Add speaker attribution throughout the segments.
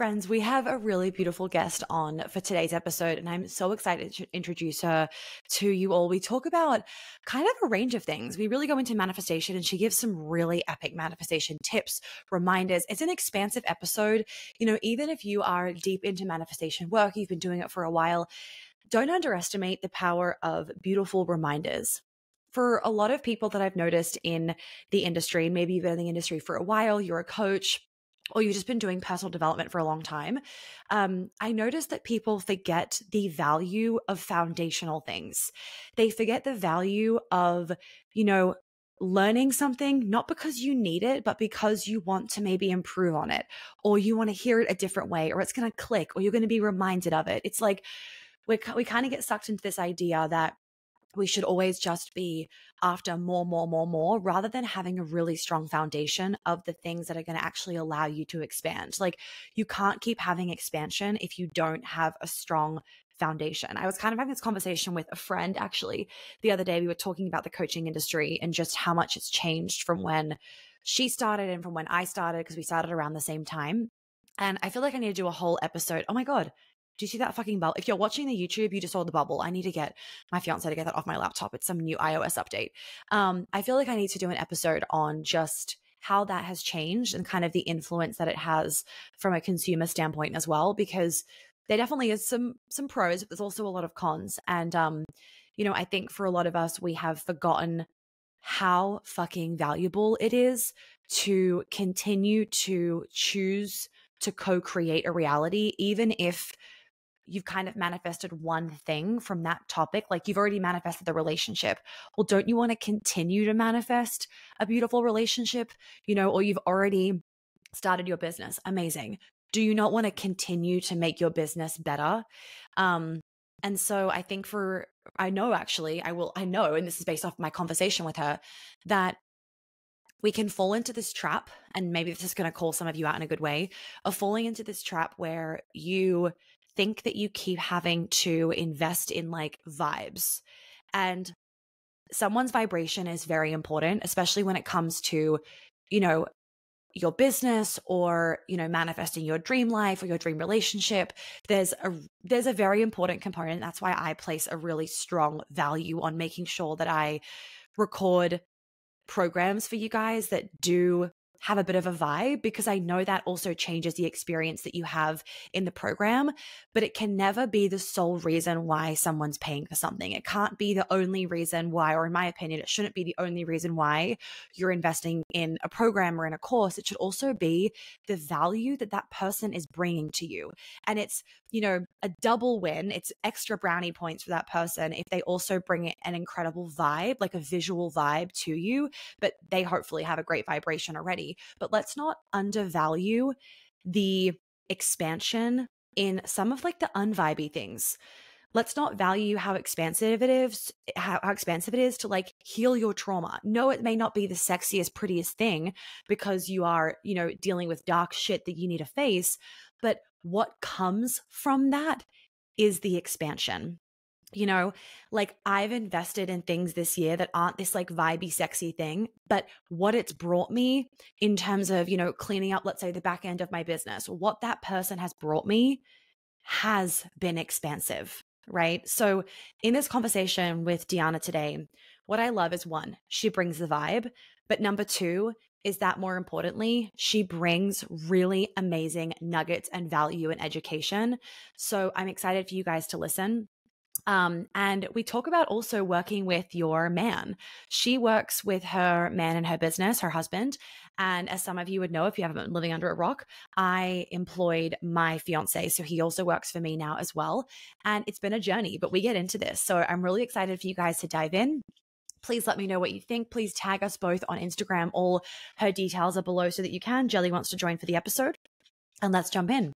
Speaker 1: friends, we have a really beautiful guest on for today's episode, and I'm so excited to introduce her to you all. We talk about kind of a range of things. We really go into manifestation, and she gives some really epic manifestation tips, reminders. It's an expansive episode. You know, even if you are deep into manifestation work, you've been doing it for a while, don't underestimate the power of beautiful reminders. For a lot of people that I've noticed in the industry, maybe you've been in the industry for a while, you're a coach, or you've just been doing personal development for a long time, I noticed that people forget the value of foundational things. They forget the value of, learning something, not because you need it, but because you want to maybe improve on it, or you want to hear it a different way, or it's going to click, or you're going to be reminded of it. It's like we kind of get sucked into this idea that we should always just be after more, rather than having a really strong foundation of the things that are going to actually allow you to expand. Like, you can't keep having expansion if you don't have a strong foundation. I was kind of having this conversation with a friend actually the other day. We were talking about the coaching industry and just how much it's changed from when she started and from when I started, because we started around the same time. And I feel like I need to do a whole episode. Oh my God. Do you see that fucking bubble? If you're watching the YouTube, you just saw the bubble. I need to get my fiance to get that off my laptop. It's some new iOS update. I feel like I need to do an episode on just how that has changed and kind of the influence that it has from a consumer standpoint as well, because there definitely is some pros, but there's also a lot of cons. And, I think for a lot of us, we have forgotten how fucking valuable it is to continue to choose to co-create a reality, even if you've kind of manifested one thing from that topic. Like, you've already manifested the relationship. Well, don't you want to continue to manifest a beautiful relationship, or you've already started your business? Amazing. Do you not want to continue to make your business better? And so I think I know, and this is based off my conversation with her, that we can fall into this trap, and maybe this is going to call some of you out in a good way, of falling into this trap where you think that you keep having to invest in like vibes. And someone's vibration is very important, especially when it comes to, your business or, manifesting your dream life or your dream relationship. There's a very important component. That's why I place a really strong value on making sure that I record programs for you guys that do have a bit of a vibe, because I know that also changes the experience that you have in the program, but it can never be the sole reason why someone's paying for something. It can't be the only reason why, or in my opinion, it shouldn't be the only reason why you're investing in a program or in a course. It should also be the value that that person is bringing to you. And it's, a double win. It's extra brownie points for that person if they also bring an incredible vibe, like a visual vibe to you, but they hopefully have a great vibration already. But let's not undervalue the expansion in some of like the unvibey things. Let's not value how expansive it is, how expansive it is to like heal your trauma. No, it may not be the sexiest, prettiest thing because you are, dealing with dark shit that you need to face. But what comes from that is the expansion. Like, I've invested in things this year that aren't this like vibey, sexy thing, but what it's brought me in terms of, cleaning up, let's say, the back end of my business, what that person has brought me has been expansive, right? So in this conversation with Dijana today, what I love is, one, she brings the vibe, but number two is that, more importantly, she brings really amazing nuggets and value and education. So I'm excited for you guys to listen. And we talk about also working with your man. She works with her man in her business, her husband. And as some of you would know, if you haven't been living under a rock, I employed my fiance. So he also works for me now as well. And it's been a journey, but we get into this. So I'm really excited for you guys to dive in. Please let me know what you think. Please tag us both on Instagram. All her details are below so that you can. Jelly wants to join for the episode. And let's jump in.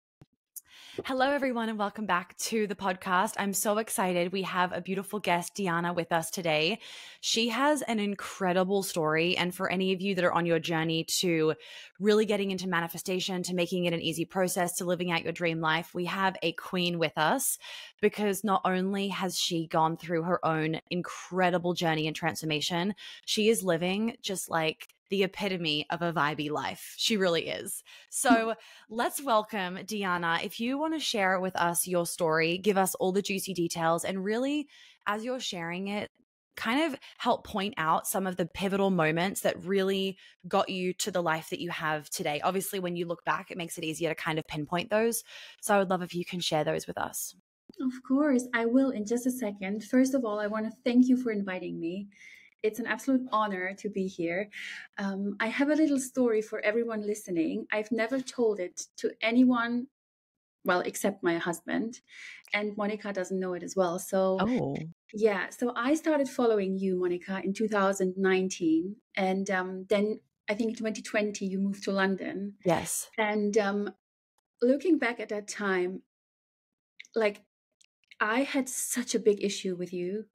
Speaker 1: Hello, everyone, and welcome back to the podcast. I'm so excited. We have a beautiful guest, Dijana, with us today. She has an incredible story. And for any of you that are on your journey to really getting into manifestation, to making it an easy process, to living out your dream life, we have a queen with us, because not only has she gone through her own incredible journey and transformation, she is living just like the epitome of a vibey life. She really is. So let's welcome Dijana. If you want to share with us your story, give us all the juicy details, and really, as you're sharing it, kind of help point out some of the pivotal moments that really got you to the life that you have today. Obviously, when you look back, it makes it easier to kind of pinpoint those. So I would love if you can share those with us.
Speaker 2: Of course, I will in just a second. First of all, I want to thank you for inviting me. It's an absolute honor to be here. I have a little story for everyone listening. I've never told it to anyone, well, except my husband, and Monica doesn't know it as well. So,
Speaker 1: Oh,
Speaker 2: yeah, so I started following you, Monica, in 2019. And then I think in 2020, you moved to London.
Speaker 1: yes.
Speaker 2: And looking back at that time, like, I had such a big issue with you.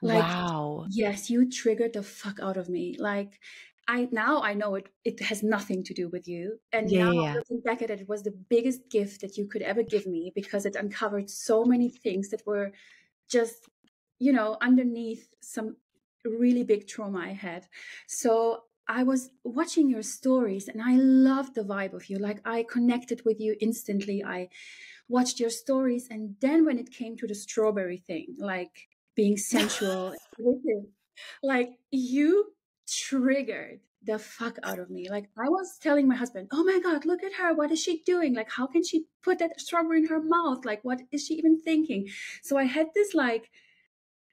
Speaker 2: Like,
Speaker 1: Wow.
Speaker 2: yes, you triggered the fuck out of me. Like, I know it has nothing to do with you. And
Speaker 1: Yeah,
Speaker 2: now
Speaker 1: yeah, yeah.
Speaker 2: looking back at it, it was the biggest gift that you could ever give me because it uncovered so many things that were just, underneath some really big trauma I had. So I was watching your stories and I loved the vibe of you. Like, I connected with you instantly. I watched your stories. And then when it came to the strawberry thing, like being sensual, like you triggered the fuck out of me. Like, I was telling my husband, oh my God, look at her. What is she doing? Like, how can she put that strawberry in her mouth? Like, what is she even thinking? So I had this like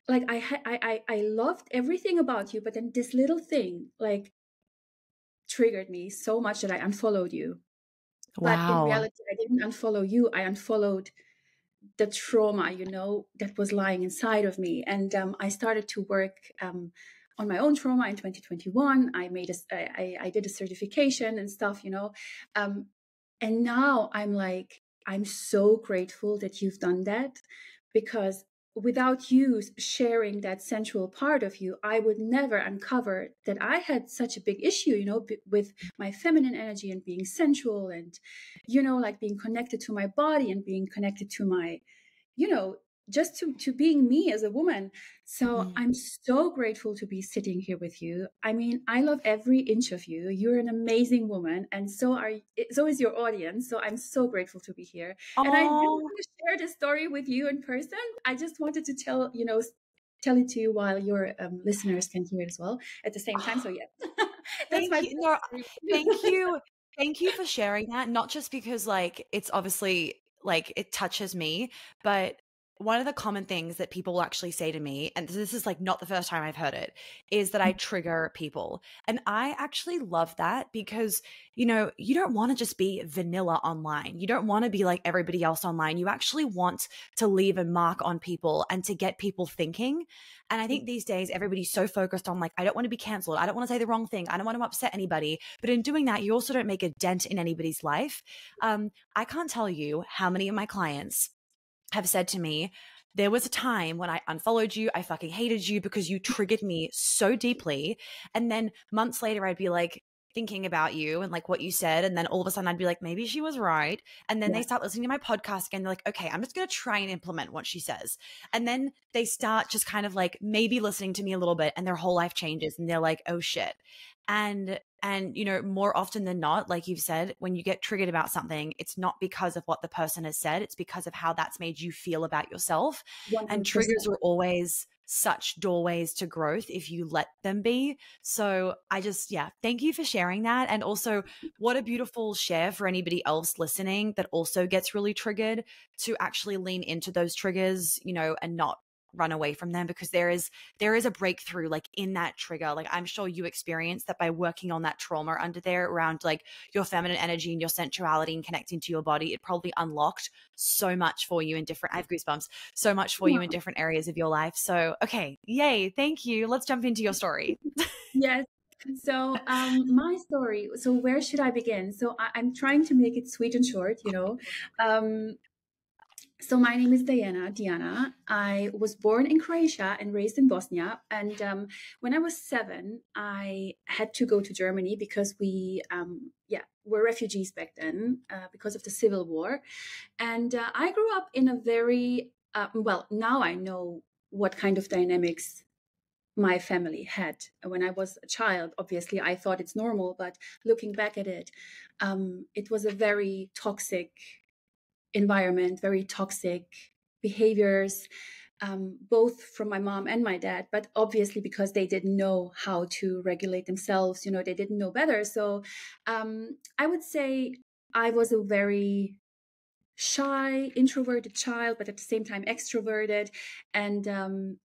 Speaker 2: I loved everything about you, but then this little thing like triggered me so much that I unfollowed you. But in
Speaker 1: Wow.
Speaker 2: reality, I didn't unfollow you. I unfollowed the trauma, that was lying inside of me. And I started to work on my own trauma in 2021. I did a certification and stuff, and now I'm so grateful that you've done that, because without you sharing that sensual part of you, I would never uncover that I had such a big issue, with my feminine energy and being sensual and, like being connected to my body and being connected to my, you know, just to being me as a woman. So
Speaker 1: Mhm.
Speaker 2: I'm so grateful to be sitting here with you. I mean, I love every inch of you. You're an amazing woman, and so is your audience. So I'm so grateful to be here. And I didn't
Speaker 1: Oh,
Speaker 2: want to share this story with you in person. I just wanted to tell it to you while your listeners can hear it as well at the same time. So yeah, that's
Speaker 1: thank
Speaker 2: my
Speaker 1: you. No,
Speaker 2: story.
Speaker 1: thank you. Thank you for sharing that. Not just because like it's obviously like it touches me, but one of the common things that people will actually say to me, and this is like not the first time I've heard it, is that I trigger people. And I actually love that because, you don't want to just be vanilla online. You don't want to be like everybody else online. You actually want to leave a mark on people and to get people thinking. And I think these days everybody's so focused on like, I don't want to be canceled. I don't want to say the wrong thing. I don't want to upset anybody. But in doing that, you also don't make a dent in anybody's life. I can't tell you how many of my clients have said to me, there was a time when I unfollowed you. I fucking hated you because you triggered me so deeply. And then months later, I'd be like, thinking about you and like what you said. And then all of a sudden I'd be like, maybe she was right. And then they
Speaker 2: Yeah,
Speaker 1: start listening to my podcast again. They're like, okay, I'm just going to try and implement what she says. And then they start just kind of like maybe listening to me a little bit and their whole life changes and they're like, oh shit. And more often than not, like you've said, when you get triggered about something, it's not because of what the person has said, it's because of how that's made you feel about yourself. And
Speaker 2: 100%.
Speaker 1: triggers are always such doorways to growth if you let them be. So yeah, thank you for sharing that. And also, what a beautiful share for anybody else listening that also gets really triggered, to actually lean into those triggers, and not run away from them, because there is a breakthrough like in that trigger. Like I'm sure you experienced that by working on that trauma under there around like your feminine energy and your sensuality and connecting to your body. It probably unlocked so much for you in different, I have goosebumps, so much for you in different areas of your life. So okay, yay, thank you. Let's jump into your story.
Speaker 2: Yes. So, my story. So, where should I begin? So, I'm trying to make it sweet and short. Um, so, my name is Diana. I was born in Croatia and raised in Bosnia. And when I was 7, I had to go to Germany because were refugees back then because of the Civil War. And I grew up in a very, well, now I know what kind of dynamics my family had when I was a child. Obviously, I thought it's normal, but looking back at it, it was a very toxic environment, very toxic behaviors, both from my mom and my dad, but obviously because they didn't know how to regulate themselves, they didn't know better. So I would say I was a very shy, introverted child, but at the same time extroverted. And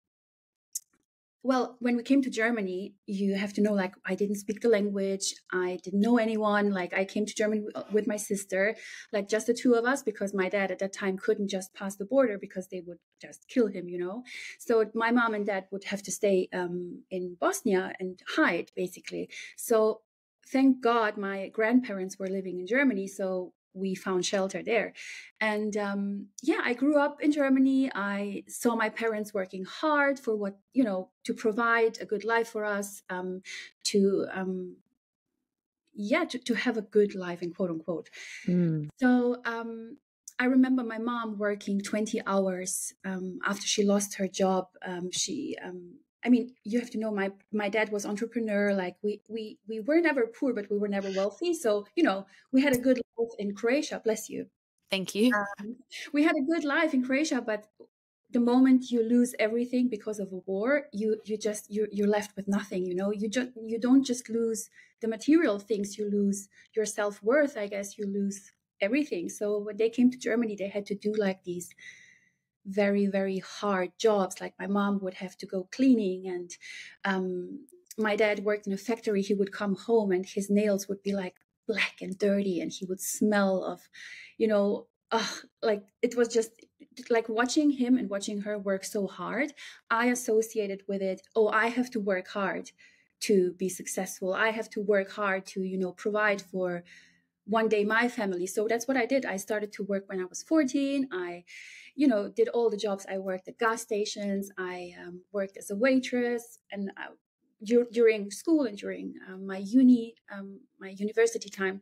Speaker 2: well, when we came to Germany, you have to know, like, I didn't speak the language. I didn't know anyone. Like, I came to Germany with my sister, like just the two of us, because my dad at that time couldn't just pass the border because they would just kill him. So my mom and dad would have to stay in Bosnia and hide, basically. So thank God my grandparents were living in Germany. So we found shelter there. And yeah, I grew up in Germany. I saw my parents working hard for to provide a good life for us, to have a good life, in quote unquote. So I remember my mom working 20 hours after she lost her job. I mean, you have to know, my dad was entrepreneur. Like we were never poor, but we were never wealthy. So, we had a good life in Croatia, bless you.
Speaker 1: Thank you.
Speaker 2: We had a good life in Croatia, but the moment you lose everything because of a war, you're left with nothing. You don't just lose the material things, you lose your self-worth. I guess you lose everything. So when they came to Germany, they had to do like these very, very hard jobs. Like my mom would have to go cleaning, and my dad worked in a factory. He would come home and his nails would be like black and dirty, and he would smell of, like it was just like watching him and watching her work so hard. I associated with it, oh, I have to work hard to be successful. I have to work hard to, provide for one day my family. So that's what I did. I started to work when I was 14. I, did all the jobs. I worked at gas stations. I worked as a waitress, and during school and during my university time.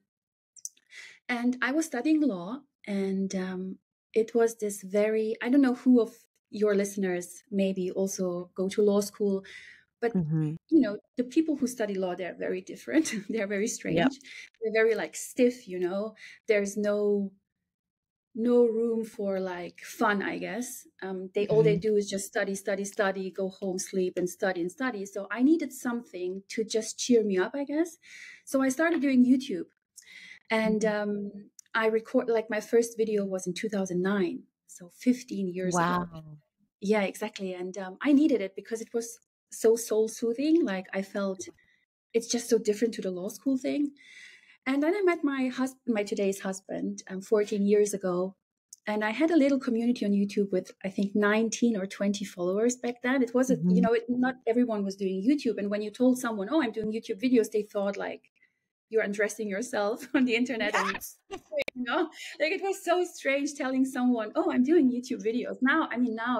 Speaker 2: And I was studying law, and it was this very, I don't know who of your listeners maybe also go to law school, but the people who study law, they're very different. They're very strange.
Speaker 1: Yep.
Speaker 2: They're very like stiff. There's no room for like fun, I guess. All they do is just study, study, study, go home, sleep, and study and study. So I needed something to just cheer me up, I guess. So I started doing YouTube. And I record, like, my first video was in 2009, so 15 years ago.
Speaker 1: Wow.
Speaker 2: Yeah, exactly. And I needed it because it was so soul soothing. Like, I felt it's just so different to the law school thing. And then I met my today's husband 14 years ago. And I had a little community on YouTube with, I think, 19 or 20 followers back then. It wasn't, not everyone was doing YouTube. And when you told someone, oh, I'm doing YouTube videos, they thought like, you're undressing yourself on the internet.
Speaker 1: Yes.
Speaker 2: And like, it was so strange telling someone, oh, I'm doing YouTube videos. Now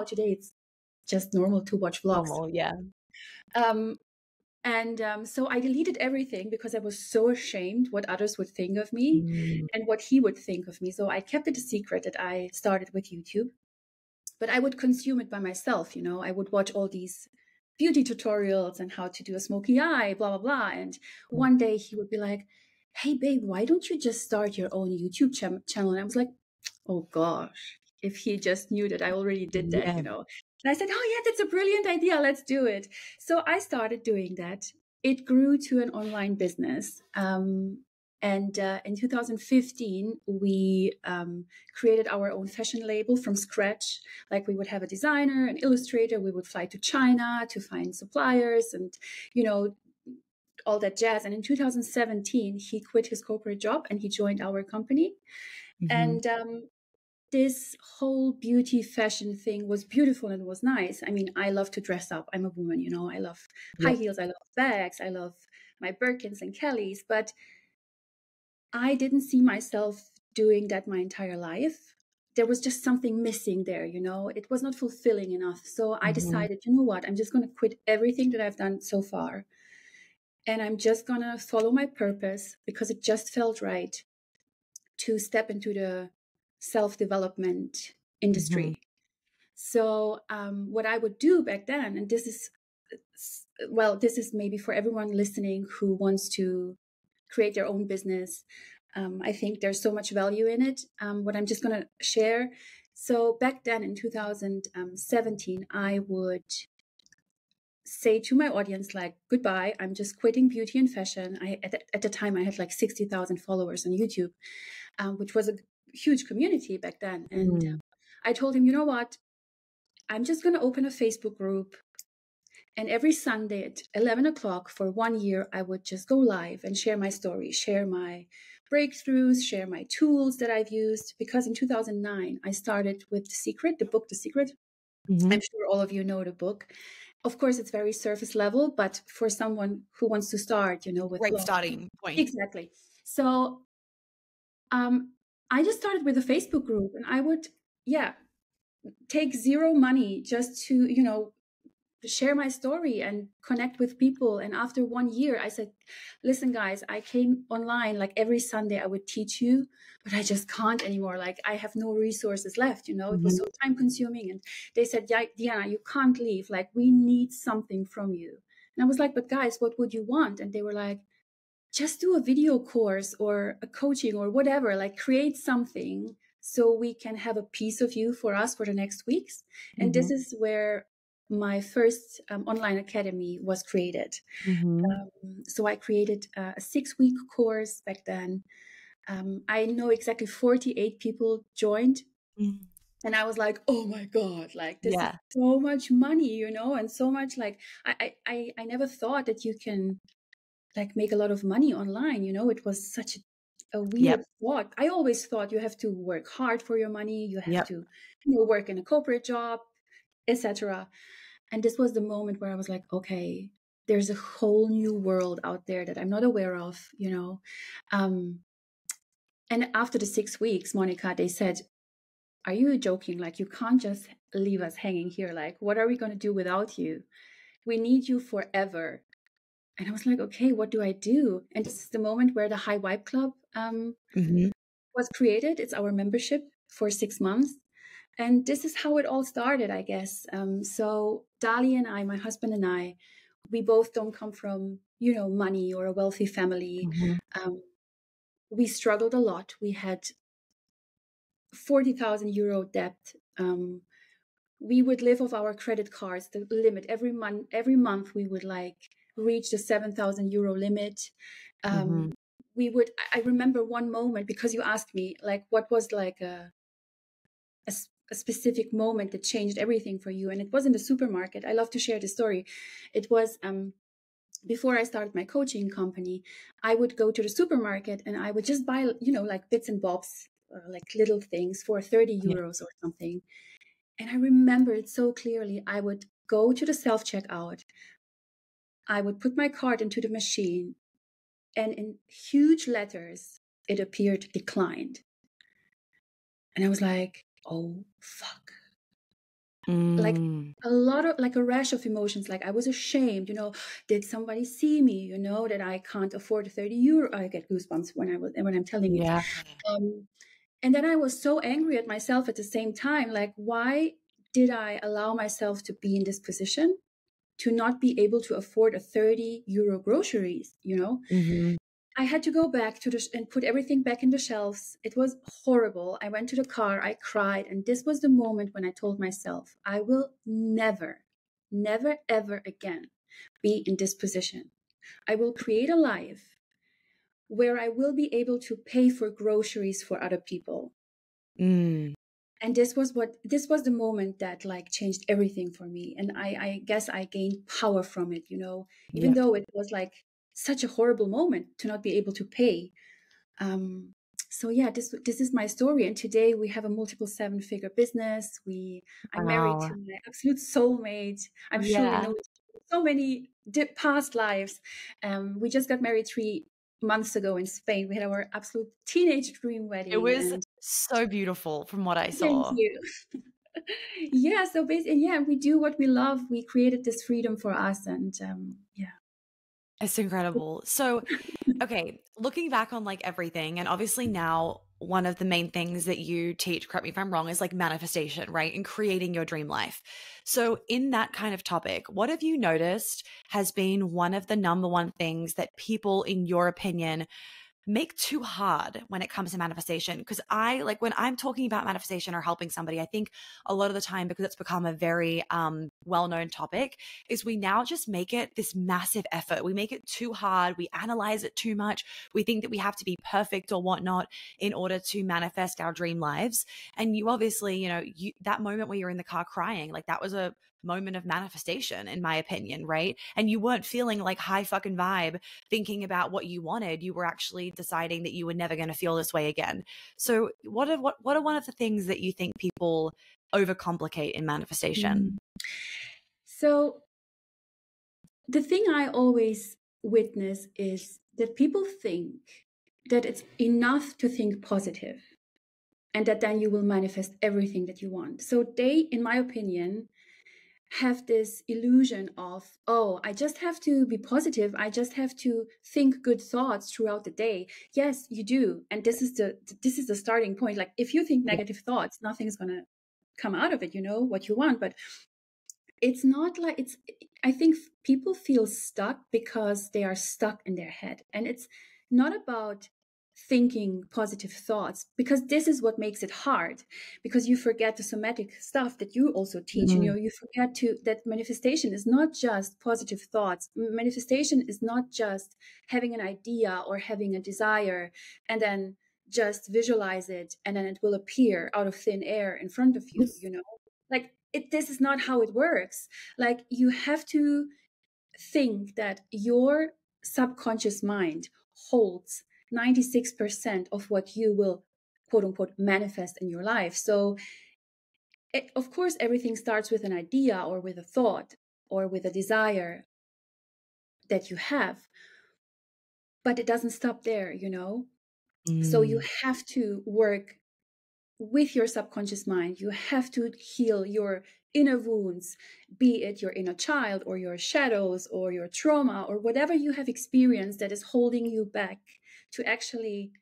Speaker 2: today it's just normal to watch vlogs.
Speaker 1: Normal, yeah.
Speaker 2: So I deleted everything because I was so ashamed what others would think of me and what he would think of me. So I kept it a secret that I started with YouTube, but I would consume it by myself. I would watch all these beauty tutorials and how to do a smoky eye, blah, blah, blah. And one day he would be like, hey, babe, why don't you just start your own YouTube channel? And I was like, oh, gosh, if he just knew that I already did that,
Speaker 1: Yeah.
Speaker 2: And I said, oh, yeah, that's a brilliant idea. Let's do it. So I started doing that. It grew to an online business. And in 2015, we created our own fashion label from scratch. Like, we would have a designer, an illustrator. We would fly to China to find suppliers and, all that jazz. And in 2017, he quit his corporate job and he joined our company. And this whole beauty fashion thing was beautiful and was nice. I mean, I love to dress up. I'm a woman, I love high heels. I love bags. I love my Birkins and Kellys. But I didn't see myself doing that my entire life. There was just something missing there, It was not fulfilling enough. So I decided, you know what? I'm just going to quit everything that I've done so far. And I'm just going to follow my purpose because it just felt right to step into the self-development industry. So what I would do back then, and this is well, this is maybe for everyone listening who wants to create their own business. I think there's so much value in it. What I'm just going to share. So back then in 2017, I would say to my audience, like, goodbye, I'm just quitting beauty and fashion. At the time, I had like 60,000 followers on YouTube, which was a huge community back then. And I told him, you know what? I'm just going to open a Facebook group. And every Sunday at 11 o'clock for 1 year, I would just go live and share my story, share my breakthroughs, share my tools that I've used. Because in 2009, I started with The Secret, the book, The Secret. I'm sure all of you know the book. Of course, it's very surface level, but for someone who wants to start, with
Speaker 1: Great
Speaker 2: blog.
Speaker 1: starting point.
Speaker 2: Exactly. So I just started with a Facebook group, and I would, take zero money just to, share my story and connect with people. And after 1 year, I said, listen, guys, I came online like every Sunday. I would teach you, but I just can't anymore. Like I have no resources left, it was so time consuming. And they said, yeah, Diana, you can't leave. Like we need something from you. And I was like, but guys, what would you want? And they were like, just do a video course or a coaching or whatever, like create something so we can have a piece of you for us for the next weeks. And this is where my first online academy was created. So I created a 6-week course back then. I know exactly 48 people joined. And I was like, oh my God, like this is so much money, and so much like, I never thought that you can like make a lot of money online. It was such a weird thought. I always thought you have to work hard for your money. You have to, work in a corporate job, etc. And this was the moment where I was like, okay, there's a whole new world out there that I'm not aware of, and after the 6 weeks, Monica, they said, are you joking? Like, you can't just leave us hanging here. Like, what are we going to do without you? We need you forever. And I was like, okay, what do I do? And this is the moment where the High Vibe Club was created. It's our membership for 6 months. And this is how it all started, I guess. So Dali and I, my husband and I, we both don't come from, money or a wealthy family. We struggled a lot. We had 40,000 euro debt. We would live off our credit cards, the limit every month we would like reach the 7,000 euro limit. I remember one moment, because you asked me like, what was like a specific moment that changed everything for you. And it was in the supermarket. I love to share the story. It was, before I started my coaching company, I would go to the supermarket and I would just buy, like bits and bobs, like little things for 30 euros or something. And I remember it so clearly. I would go to the self-checkout. I would put my card into the machine, and in huge letters, it appeared declined. And I was like, oh, fuck. Like a lot of, like a rash of emotions. Like I was ashamed, did somebody see me, that I can't afford 30 euro. I get goosebumps when I'm telling it. And then I was so angry at myself at the same time. Like, why did I allow myself to be in this position to not be able to afford a 30 euro groceries, I had to go back and put everything back in the shelves. It was horrible. I went to the car, I cried. And this was the moment when I told myself, I will never, never, ever again be in this position. I will create a life where I will be able to pay for groceries for other people. And this was the moment that like changed everything for me. And I guess I gained power from it, even though it was like such a horrible moment to not be able to pay. So yeah, this is my story. And today we have a multiple 7-figure business. I'm married to my absolute soulmate. I'm sure we know so many past lives. We just got married 3 months ago in Spain. We had our absolute teenage dream wedding.
Speaker 1: It was so beautiful from what I saw.
Speaker 2: Thank you. Yeah, so basically, we do what we love. We created this freedom for us, and
Speaker 1: It's incredible. So, okay, looking back on like everything, and obviously now one of the main things that you teach, correct me if I'm wrong, is like manifestation, right? And creating your dream life. So in that kind of topic, what have you noticed has been one of the number one things that people, in your opinion, make too hard when it comes to manifestation? Because I like when I'm talking about manifestation or helping somebody, I think a lot of the time, because it's become a very well-known topic, is we now just make it this massive effort. We make it too hard. We analyze it too much. We think that we have to be perfect or whatnot in order to manifest our dream lives. And you obviously, that moment where you're in the car crying, like that was a moment of manifestation, in my opinion, right? And you weren't feeling like high fucking vibe thinking about what you wanted. You were actually deciding that you were never going to feel this way again. So what are one of the things that you think people overcomplicate in manifestation?
Speaker 2: So the thing I always witness is that people think that it's enough to think positive and that then you will manifest everything that you want. So they, in my opinion, have this illusion of, oh, I just have to be positive. I just have to think good thoughts throughout the day. Yes, you do. And this is the starting point. Like if you think negative thoughts, nothing's going to come out of it. You know what you want, but it's not like I think people feel stuck because they are stuck in their head. And it's not about thinking positive thoughts, because this is what makes it hard, because you forget the somatic stuff that you also teach. You forget that manifestation is not just positive thoughts. Manifestation is not just having an idea or having a desire and then just visualize it and then it will appear out of thin air in front of you. Like this is not how it works. Like you have to think that your subconscious mind holds 96% of what you will quote unquote manifest in your life. So of course everything starts with an idea or with a thought or with a desire that you have, but it doesn't stop there. So you have to work with your subconscious mind. You have to heal your inner wounds, be it your inner child or your shadows or your trauma or whatever you have experienced that is holding you back to actually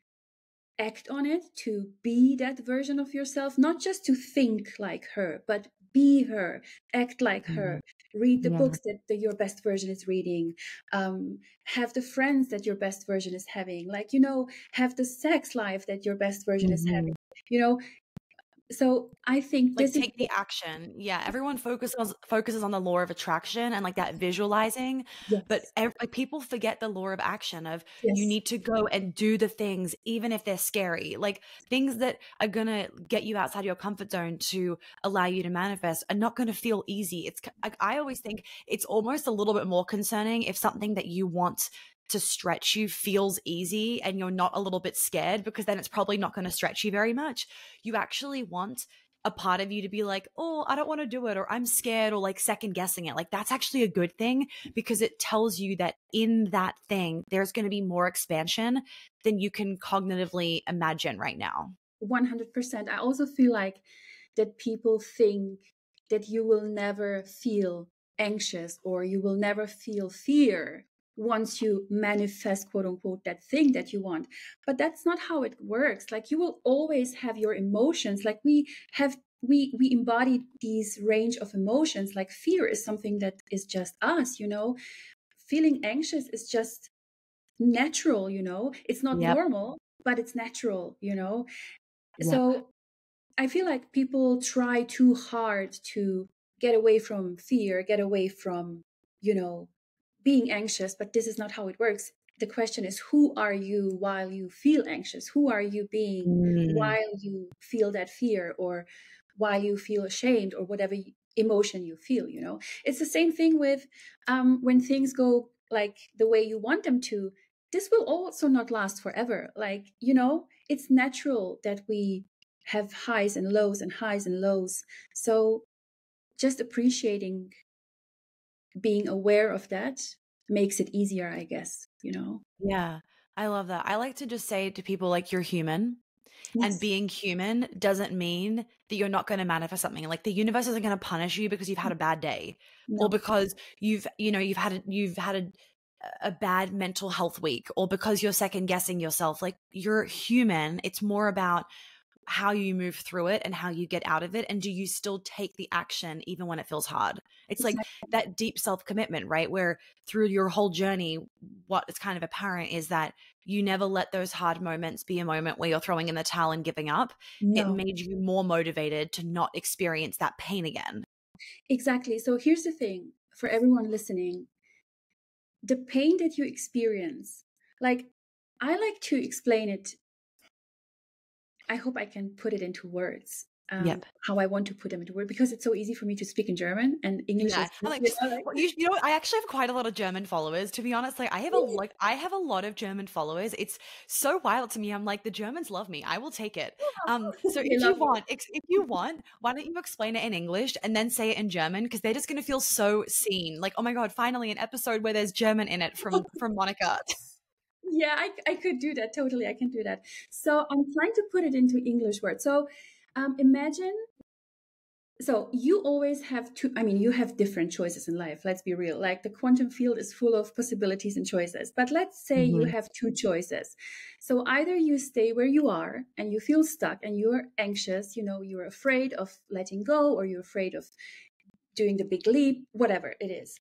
Speaker 2: act on it, to be that version of yourself, not just to think like her, but be her, act like her, read the books that your best version is reading, have the friends that your best version is having, have the sex life that your best version is having. So I think
Speaker 1: Like
Speaker 2: this is
Speaker 1: take the action. Yeah, everyone focuses on the law of attraction and like that visualizing, but like people forget the law of action of you need to go and do the things even if they're scary. Like things that are going to get you outside your comfort zone to allow you to manifest are not going to feel easy. It's like I always think it's almost a little bit more concerning if something that you want to stretch you feels easy and you're not a little bit scared, because then it's probably not going to stretch you very much. You actually want a part of you to be like, oh, I don't want to do it, or I'm scared, or like second guessing it. Like that's actually a good thing, because it tells you that in that thing, there's going to be more expansion than you can cognitively imagine right now.
Speaker 2: 100%. I also feel like that people think that you will never feel anxious or you will never feel fear once you manifest, quote unquote, that thing that you want. But that's not how it works. Like you will always have your emotions. Like we embody these range of emotions. Like fear is something that is just us, feeling anxious is just natural, it's not normal, but it's natural. So I feel like people try too hard to get away from fear, get away from, being anxious, but this is not how it works. The question is, who are you while you feel anxious? Who are you being while you feel that fear, or while you feel ashamed, or whatever emotion you feel? It's the same thing with when things go like the way you want them to. This will also not last forever. Like, it's natural that we have highs and lows and highs and lows. So just appreciating, being aware of that makes it easier, I guess,
Speaker 1: Yeah, I love that. I like to just say to people, like, you're human. And
Speaker 2: Yes.
Speaker 1: being human doesn't mean that you're not going to manifest something. Like the universe isn't going to punish you because you've had a bad day, or
Speaker 2: No.
Speaker 1: because you've had a a bad mental health week or because you're second guessing yourself. Like, you're human. It's more about how you move through it and how you get out of it. And do you still take the action even when it feels hard? It's like
Speaker 2: Exactly.
Speaker 1: that deep self-commitment, right? Where through your whole journey, what is kind of apparent is that you never let those hard moments be a moment where you're throwing in the towel and giving up. It
Speaker 2: No,
Speaker 1: made you more motivated to not experience that pain again.
Speaker 2: exactly. So here's the thing for everyone listening, the pain that you experience, like, I like to explain it. I hope I can put it into words,
Speaker 1: Yep.
Speaker 2: how I want to put them into words, because it's so easy for me to speak in German and English
Speaker 1: Yeah,
Speaker 2: is,
Speaker 1: I'm like, just well, you know, I actually have quite a lot of German followers. To be honest, like I have a lot of German followers. It's so wild to me. I'm like, the Germans love me. I will take it. So
Speaker 2: they love you.
Speaker 1: if you want, why don't you explain it in English and then say it in German? Because they're just gonna feel so seen. Like, oh my god, finally an episode where there's German in it from Monica.
Speaker 2: Yeah, I could do that. Totally. I can do that. So I'm trying to put it into English words. So imagine, so you always have to, I mean, you have different choices in life. Let's be real. Like, the quantum field is full of possibilities and choices. But let's say you
Speaker 1: Mhm.
Speaker 2: have two choices. So either you stay where you are and you feel stuck and you're anxious, you're afraid of letting go, or you're afraid of doing the big leap, whatever it is.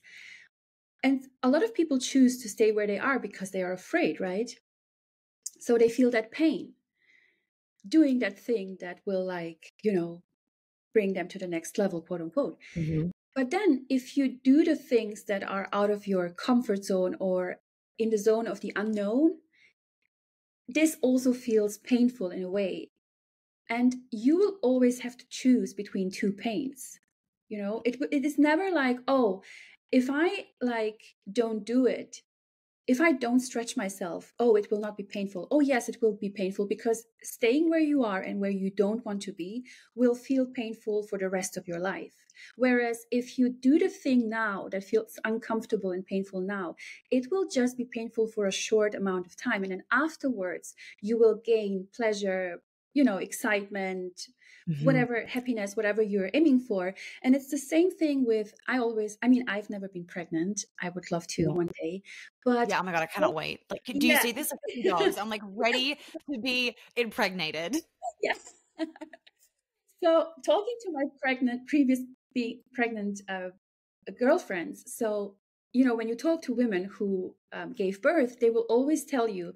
Speaker 2: And a lot of people choose to stay where they are because they are afraid, right? So they feel that pain doing that thing that will, like, bring them to the next level, quote unquote.
Speaker 1: Mhm.
Speaker 2: But then if you do the things that are out of your comfort zone or in the zone of the unknown, this also feels painful in a way. And you will always have to choose between two pains. It is never like, oh, if I, like, don't do it, if I don't stretch myself, oh, it will not be painful. Oh, yes, it will be painful, because staying where you are and where you don't want to be will feel painful for the rest of your life. Whereas if you do the thing now that feels uncomfortable and painful now, it will just be painful for a short amount of time. And then afterwards, you will gain pleasure, excitement,
Speaker 1: Mhm.
Speaker 2: whatever, happiness, whatever you're aiming for. And it's the same thing with, I mean, I've never been pregnant. I would love to
Speaker 1: Yeah.
Speaker 2: one day, but
Speaker 1: Yeah, oh my god, I cannot wait. Like, do you
Speaker 2: yeah,
Speaker 1: see this? Like, 2 dogs. I'm like ready to be impregnated.
Speaker 2: yes. So talking to my previous pregnant girlfriends, so when you talk to women who gave birth, they will always tell you,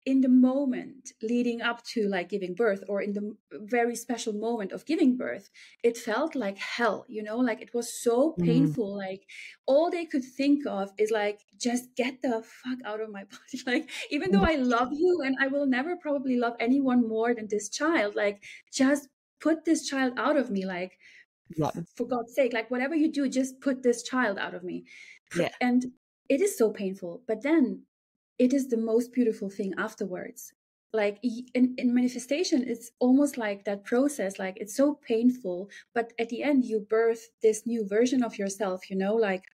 Speaker 2: in the moment leading up to, like, giving birth, or in the very special moment of giving birth, it felt like hell, like, it was so
Speaker 1: Mm.
Speaker 2: painful. Like, all they could think of is, like, just get the fuck out of my body. Like, even though I love you and I will never probably love anyone more than this child, like, just put this child out of me. Like,
Speaker 1: Yeah.
Speaker 2: for God's sake, like, whatever you do, just put this child out of me.
Speaker 1: Yeah.
Speaker 2: And it is so painful, but then it is the most beautiful thing afterwards. Like, in manifestation, it's almost like that process. Like, it's so painful, but at the end you birth this new version of yourself, like,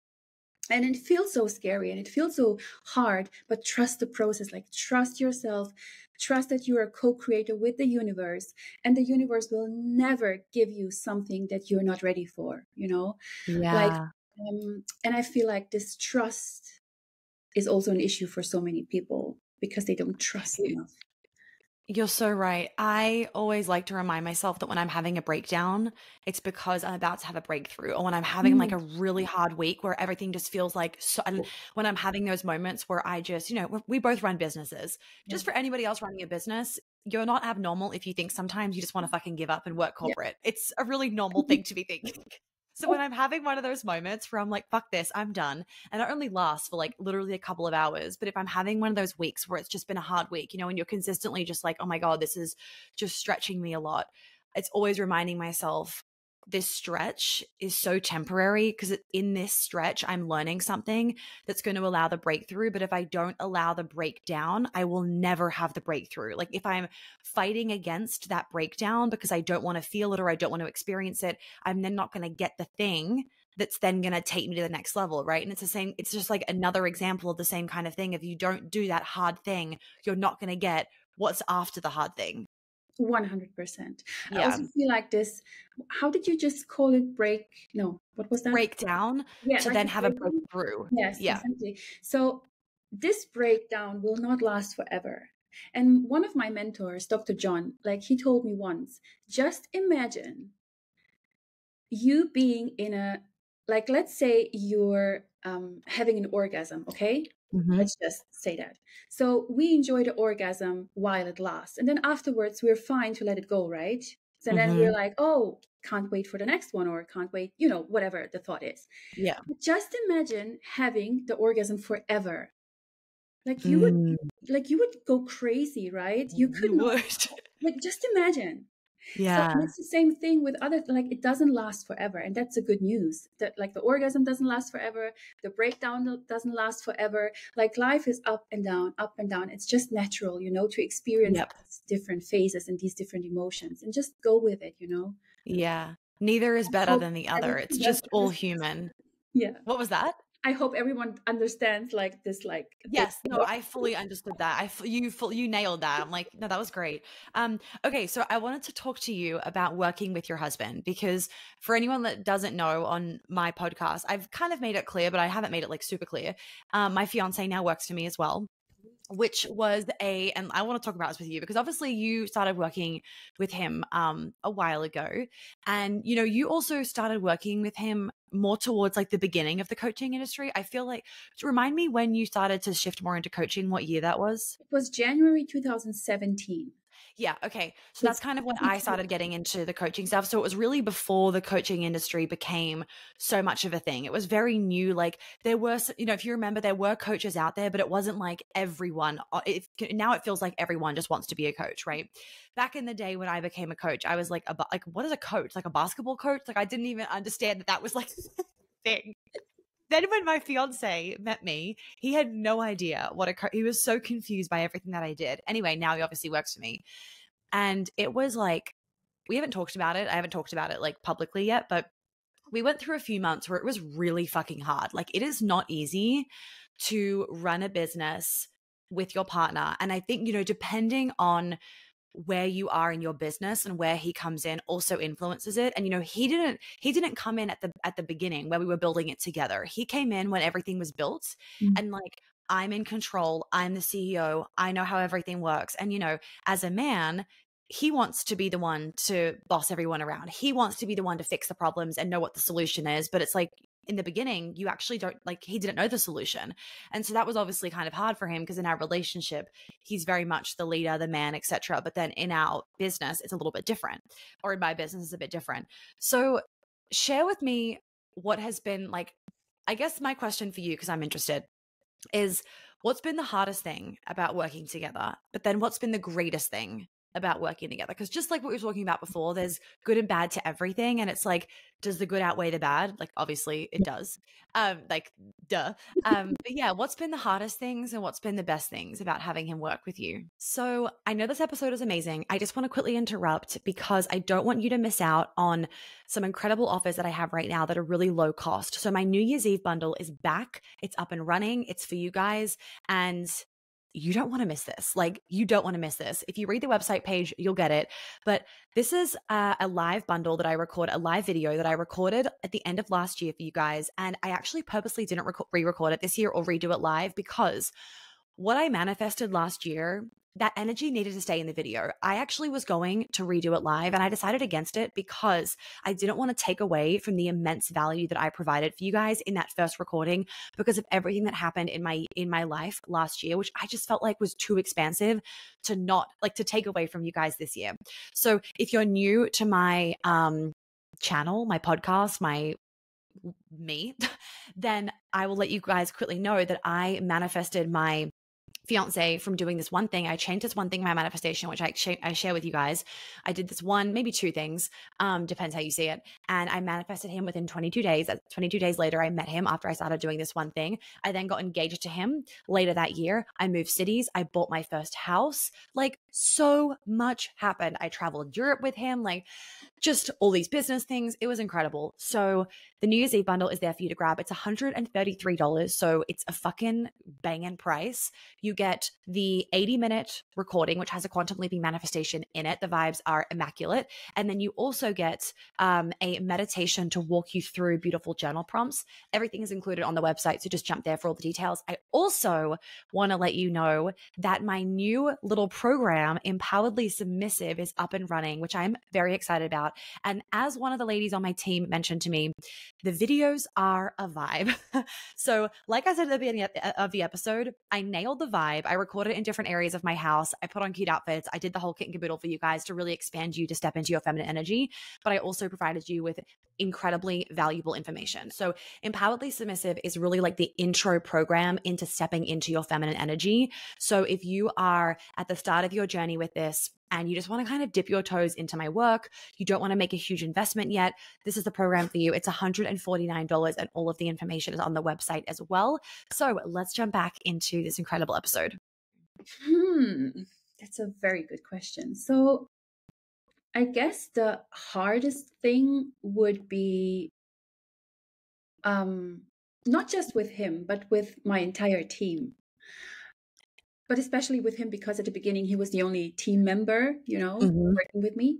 Speaker 2: and it feels so scary and it feels so hard, but trust the process. Like, trust yourself, trust that you are a co-creator with the universe, and the universe will never give you something that you're not ready for, like,
Speaker 1: Yeah.
Speaker 2: and I feel like this trust is also an issue for so many people because they don't trust enough.
Speaker 1: You're so right. I always like to remind myself that when I'm having a breakdown, it's because I'm about to have a breakthrough, or when I'm having like
Speaker 2: Mm.
Speaker 1: a really hard week where everything just feels like so, and when I'm having those moments where I just, we both run businesses.
Speaker 2: Yeah.
Speaker 1: Just for anybody else running a business, you're not abnormal if you think sometimes you just want to fucking give up and work
Speaker 2: Yeah.
Speaker 1: corporate. It's a really normal thing to be thinking. So when I'm having one of those moments where I'm like, fuck this, I'm done. And it only lasts for like literally a couple of hours. But if I'm having one of those weeks where it's just been a hard week, and you're consistently just like, oh my God, this is just stretching me a lot, it's always reminding myself this stretch is so temporary, because in this stretch, I'm learning something that's going to allow the breakthrough. But if I don't allow the breakdown, I will never have the breakthrough. Like, if I'm fighting against that breakdown because I don't want to feel it or I don't want to experience it, I'm then not going to get the thing that's then going to take me to the next level, right? And it's the same, it's just like another example of the same kind of thing. If you don't do that hard thing, you're not going to get what's after the hard thing.
Speaker 2: 100%. I
Speaker 1: Yeah.
Speaker 2: also feel like this, how did you just call it? Break? No, what was that?
Speaker 1: Breakdown
Speaker 2: Yeah,
Speaker 1: to
Speaker 2: like
Speaker 1: then
Speaker 2: the
Speaker 1: have a
Speaker 2: breakdown.
Speaker 1: breakthrough.
Speaker 2: Yes,
Speaker 1: Yeah.
Speaker 2: exactly. So this breakdown will not last forever. And one of my mentors, Dr. John, like he told me once, just imagine you being in a, like, let's say you're having an orgasm, okay?
Speaker 1: Mm-hmm.
Speaker 2: Let's just say that. So we enjoy the orgasm while it lasts. And then afterwards, we're fine to let it go, right? So then we're
Speaker 1: Mm-hmm.
Speaker 2: like, oh, can't wait for the next one, or can't wait, you know, whatever the thought is.
Speaker 1: Yeah.
Speaker 2: But just imagine having the orgasm forever. Like you would,
Speaker 1: Mm,
Speaker 2: like you would go crazy, right? You could
Speaker 1: you
Speaker 2: not,
Speaker 1: would.
Speaker 2: like, just imagine. So and
Speaker 1: Yeah.
Speaker 2: it's the same thing with other, like it doesn't last forever, and that's the good news. That like the orgasm doesn't last forever, the breakdown doesn't last forever. Like life is up and down, up and down. It's just natural, you know, to experience
Speaker 1: Yep.
Speaker 2: these different phases and these different emotions, and just go with it, you know.
Speaker 1: Yeah. Neither is
Speaker 2: I
Speaker 1: better
Speaker 2: hope
Speaker 1: than the other.
Speaker 2: everyone
Speaker 1: It's
Speaker 2: does
Speaker 1: just all
Speaker 2: understand.
Speaker 1: human.
Speaker 2: Yeah,
Speaker 1: What was that?
Speaker 2: I hope everyone understands like this, like thing.
Speaker 1: Yes, no, I fully understood that. You nailed that. I'm like, no, that was great. Okay, so I wanted to talk to you about working with your husband because for anyone that doesn't know on my podcast, I've kind of made it clear, but I haven't made it like super clear. My fiance now works for me as well, which was and I want to talk about this with you because obviously you started working with him a while ago, and you know you also started working with him more towards like the beginning of the coaching industry. I feel like, to remind me when you started to shift more into coaching, what year that was?
Speaker 2: It was January 2017.
Speaker 1: Yeah, okay. So
Speaker 2: So
Speaker 1: that's
Speaker 2: it's
Speaker 1: kind of when I
Speaker 2: almost 2
Speaker 1: started getting into the coaching stuff. So it was really before the coaching industry became so much of a thing. It was very new. Like there were, you know, if you remember, there were coaches out there, but it wasn't like everyone. Now it feels like everyone just wants to be a coach, right? Back in the day when I became a coach, I was like, like what is a coach? Like a basketball coach? Like I didn't even understand that that was like a thing. Then when my fiance met me, he had no idea what he was so confused by everything that I did. Anyway, now he obviously works for me. And it was like, we haven't talked about it. I haven't talked about it like publicly yet, but we went through a few months where it was really fucking hard. Like, it is not easy to run a business with your partner. And I think, you know, depending on where you are in your business and where he comes in also influences it. And you know, he didn't come in at the beginning where we were building it together. He came in when everything was built, and like, I'm in control, I'm the CEO, I know how everything works. And you know, as a man, he wants to be the one to boss everyone around. He wants to be the one to fix the problems and know what the solution is. But it's like, in the beginning, you actually don't, like, he didn't know the solution. And so that was obviously kind of hard for him because in our relationship, he's very much the leader, the man, etc. But then in our business, it's a little bit different, or in my business, it's a bit different. So share with me what has been like, I guess my question for you, because I'm interested, is what's been the hardest thing about working together, but then what's been the greatest thing about working together? Because just like what we were talking about before, there's good and bad to everything. And it's like, does the good outweigh the bad? Like, obviously it does. Like, duh. But yeah, what's been the hardest things and what's been the best things about having him work with you? So I know this episode is amazing. I just want to quickly interrupt because I don't want you to miss out on some incredible offers that I have right now that are really low cost. So my New Year's Eve bundle is back. It's up and running. It's for you guys. And you don't want to miss this. Like, you don't want to miss this. If you read the website page, you'll get it. But this is a live bundle that I record, a live video that I recorded at the end of last year for you guys. And I actually purposely didn't re-record it this year or redo it live because what I manifested last year, that energy needed to stay in the video. I actually was going to redo it live and I decided against it because I didn't want to take away from the immense value that I provided for you guys in that first recording because of everything that happened in my life last year, which I just felt like was too expansive to not like to take away from you guys this year. So if you're new to my channel, my podcast, me, then I will let you guys quickly know that I manifested my fiance from doing this one thing. I changed this one thing in my manifestation, which I share with you guys. I did this one, maybe two things, depends how you see it. And I manifested him within 22 days. 22 days later, I met him after I started doing this one thing. I then got engaged to him later that year. I moved cities. I bought my first house. Like, so much happened. I traveled Europe with him. Like, just all these business things. It was incredible. So the New Year's Eve bundle is there for you to grab. It's $133. So it's a fucking banging price. You you get the 80-minute recording, which has a quantum leaping manifestation in it. The vibes are immaculate. And then you also get a meditation to walk you through beautiful journal prompts. Everything is included on the website, so just jump there for all the details. I also want to let you know that my new little program, Empoweredly Submissive, is up and running, which I'm very excited about. And as one of the ladies on my team mentioned to me, the videos are a vibe. So like I said at the beginning of the episode, I nailed the vibe. I recorded it in different areas of my house. I put on cute outfits. I did the whole kit and caboodle for you guys to really expand you to step into your feminine energy. But I also provided you with incredibly valuable information. So Empoweredly Submissive is really like the intro program into stepping into your feminine energy. So if you are at the start of your journey with this and you just want to kind of dip your toes into my work, you don't want to make a huge investment yet, this is the program for you. It's $149 and all of the information is on the website as well. So let's jump back into this incredible episode.
Speaker 2: That's a very good question. So I guess the hardest thing would be not just with him, but with my entire team. But especially with him, because at the beginning he was the only team member, working with me,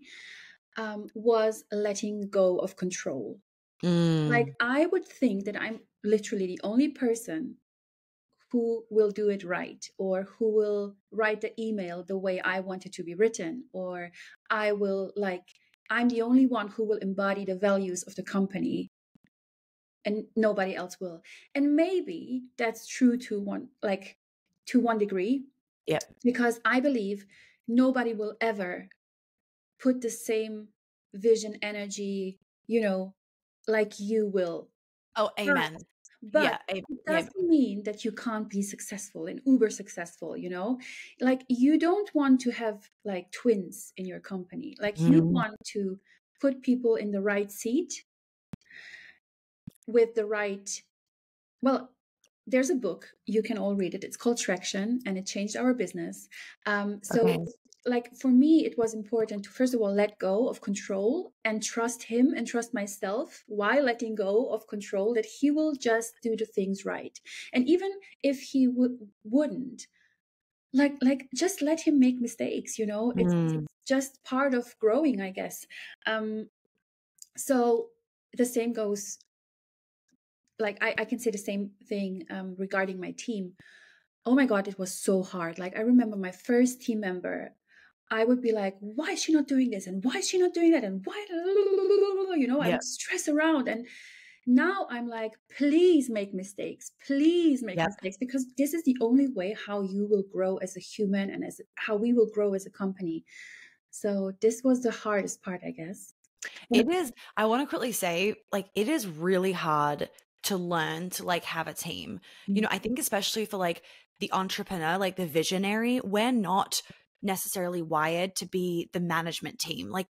Speaker 2: was letting go of control. Like, I would think that I'm literally the only person who will do it right, or who will write the email the way I want it to be written, or I'm the only one who will embody the values of the company and nobody else will. And maybe that's true to one degree.
Speaker 1: Yeah.
Speaker 2: Because I believe nobody will ever put the same vision, energy, like you will.
Speaker 1: Oh, amen.
Speaker 2: But
Speaker 1: Yeah.
Speaker 2: it doesn't mean that you can't be successful and uber successful, Like, you don't want to have like twins in your company. Like, you want to put people in the right seat with the right, well, there's a book, you can all read it. It's called Traction, and it changed our business. Like, for me, it was important to, first of all, let go of control and trust him and trust myself, while letting go of control, that he will just do the things right. And even if he wouldn't, just let him make mistakes, it's just part of growing, I guess. So the same goes, like, I can say the same thing regarding my team. Oh my God, it was so hard. Like, I remember my first team member, I would be like, why is she not doing this? And why is she not doing that? And why, I would stress around. And now I'm like, please make mistakes. Please make mistakes, because this is the only way how you will grow as a human, and how we will grow as a company. So this was the hardest part, I guess.
Speaker 1: It is. I want to quickly say, like, it is really hard to learn to like have a team. I think especially for like the entrepreneur, like the visionary, we're not necessarily wired to be the management team. Like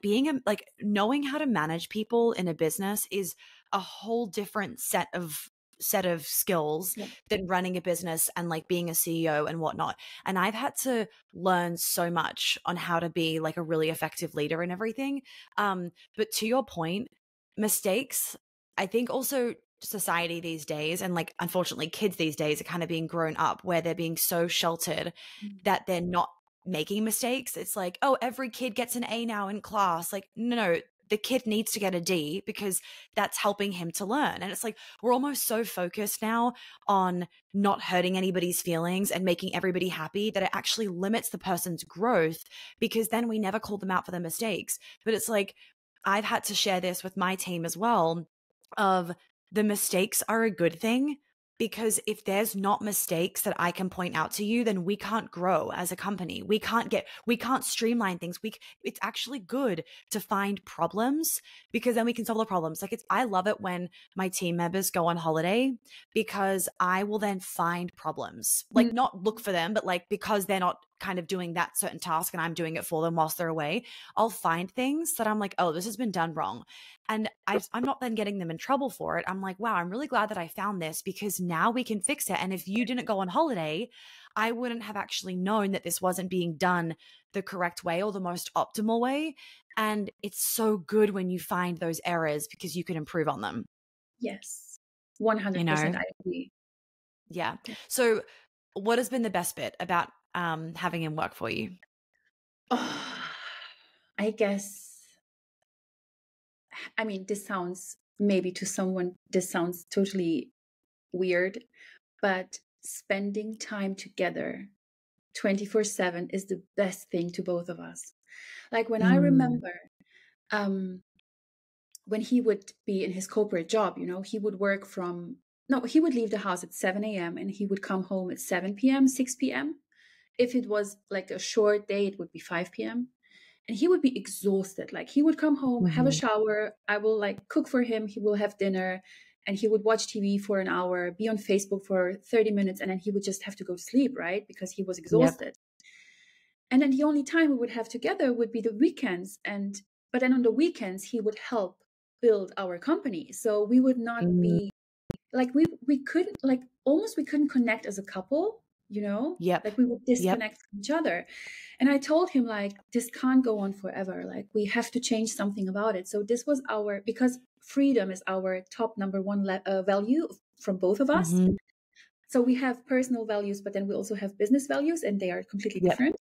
Speaker 1: knowing how to manage people in a business is a whole different set of skills than running a business and like being a CEO and whatnot. And I've had to learn so much on how to be like a really effective leader and everything. But to your point, mistakes, I think also society these days, and like unfortunately kids these days, are kind of being grown up where they're being so sheltered that they're not making mistakes. It's like, oh, every kid gets an A now in class. Like, no, the kid needs to get a D because that's helping him to learn. And it's like, we're almost so focused now on not hurting anybody's feelings and making everybody happy that it actually limits the person's growth, because then we never call them out for their mistakes. But it's like, I've had to share this with my team as well, of the mistakes are a good thing, because if there's not mistakes that I can point out to you, then we can't grow as a company. We can't streamline things. It's actually good to find problems, because then we can solve the problems. Like, I love it when my team members go on holiday, because I will then find problems, like not look for them, but like, because they're not kind of doing that certain task and I'm doing it for them whilst they're away, I'll find things that I'm like, oh, this has been done wrong. And I'm not then getting them in trouble for it. I'm like, wow, I'm really glad that I found this, because now we can fix it. And if you didn't go on holiday, I wouldn't have actually known that this wasn't being done the correct way or the most optimal way. And it's so good when you find those errors, because you can improve on them.
Speaker 2: Yes, 100%. I agree.
Speaker 1: Yeah. So what has been the best bit about having him work for you?
Speaker 2: Oh, I guess, I mean, this sounds maybe to someone, this sounds totally weird, but spending time together 24/7 is the best thing to both of us. Like when I
Speaker 1: Mm,
Speaker 2: remember, um, when he would be in his corporate job, he would work from, no, he would leave the house at 7 a.m. and he would come home at 7 p.m., 6 p.m. If it was like a short day, it would be 5 p.m. And he would be exhausted. Like he would come home, have a
Speaker 1: mhm.
Speaker 2: shower. I will like cook for him. He will have dinner and he would watch TV for an hour, be on Facebook for 30 minutes, and then he would just have to go to sleep, right? Because he was
Speaker 1: Yep.
Speaker 2: exhausted. And then the only time we would have together would be the weekends. But then on the weekends, he would help build our company. So we would not
Speaker 1: Mm,
Speaker 2: be like we couldn't like almost we couldn't connect as a couple,
Speaker 1: yep.
Speaker 2: like we would
Speaker 1: Yep.
Speaker 2: disconnect from each other. And I told him like this can't go on forever, like we have to change something about it. So this was our, because freedom is our top number one value from both of us.
Speaker 1: Mhm.
Speaker 2: So we have personal values, but then we also have business values, and they are completely
Speaker 1: Yep.
Speaker 2: different.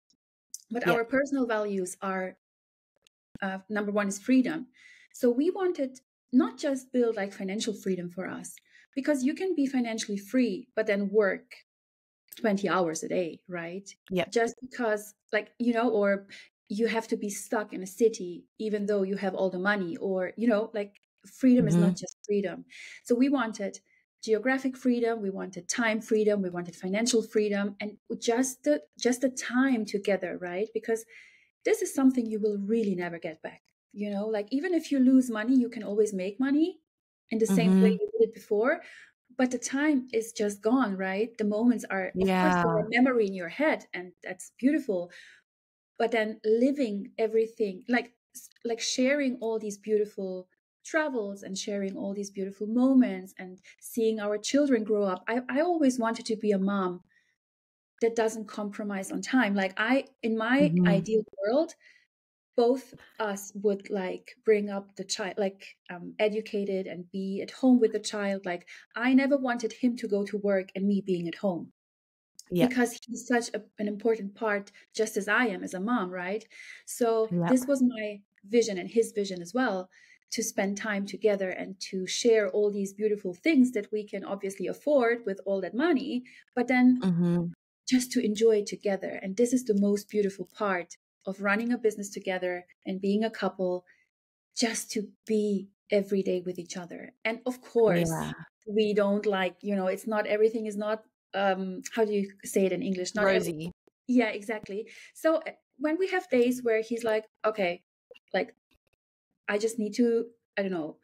Speaker 2: But our
Speaker 1: Yep.
Speaker 2: personal values are, number one is freedom. So we wanted not just build like financial freedom for us, because you can be financially free but then work 20 hours a day, right?
Speaker 1: Yep.
Speaker 2: Just because like, or you have to be stuck in a city even though you have all the money, or like freedom is not
Speaker 1: Mhm.
Speaker 2: just freedom. So we wanted geographic freedom, we wanted time freedom, we wanted financial freedom, and just the time together, right? Because this is something you will really never get back. Like even if you lose money, you can always make money in the same way
Speaker 1: Mhm.
Speaker 2: you did it before. But the time is just gone, right? The moments are, of course, they're
Speaker 1: Yeah.
Speaker 2: a memory in your head, and that's beautiful. But then living everything, like sharing all these beautiful travels and sharing all these beautiful moments and seeing our children grow up. I always wanted to be a mom that doesn't compromise on time. Like in my
Speaker 1: Mhm.
Speaker 2: ideal world, both us would like bring up the child like educated and be at home with the child. Like I never wanted him to go to work and me being at home,
Speaker 1: Yep.
Speaker 2: because he's such an important part, just as I am as a mom, right? So
Speaker 1: Yep.
Speaker 2: this was my vision and his vision as well, to spend time together and to share all these beautiful things that we can obviously afford with all that money, but then
Speaker 1: Mhm.
Speaker 2: just to enjoy it together. And this is the most beautiful part of running a business together and being a couple, just to be every day with each other. And of course,
Speaker 1: Yeah.
Speaker 2: we don't like, it's not, everything is not, how do you say it in English? Not every,
Speaker 1: Rosie.
Speaker 2: yeah, exactly. So when we have days where he's like, okay, like I just need to, I don't know,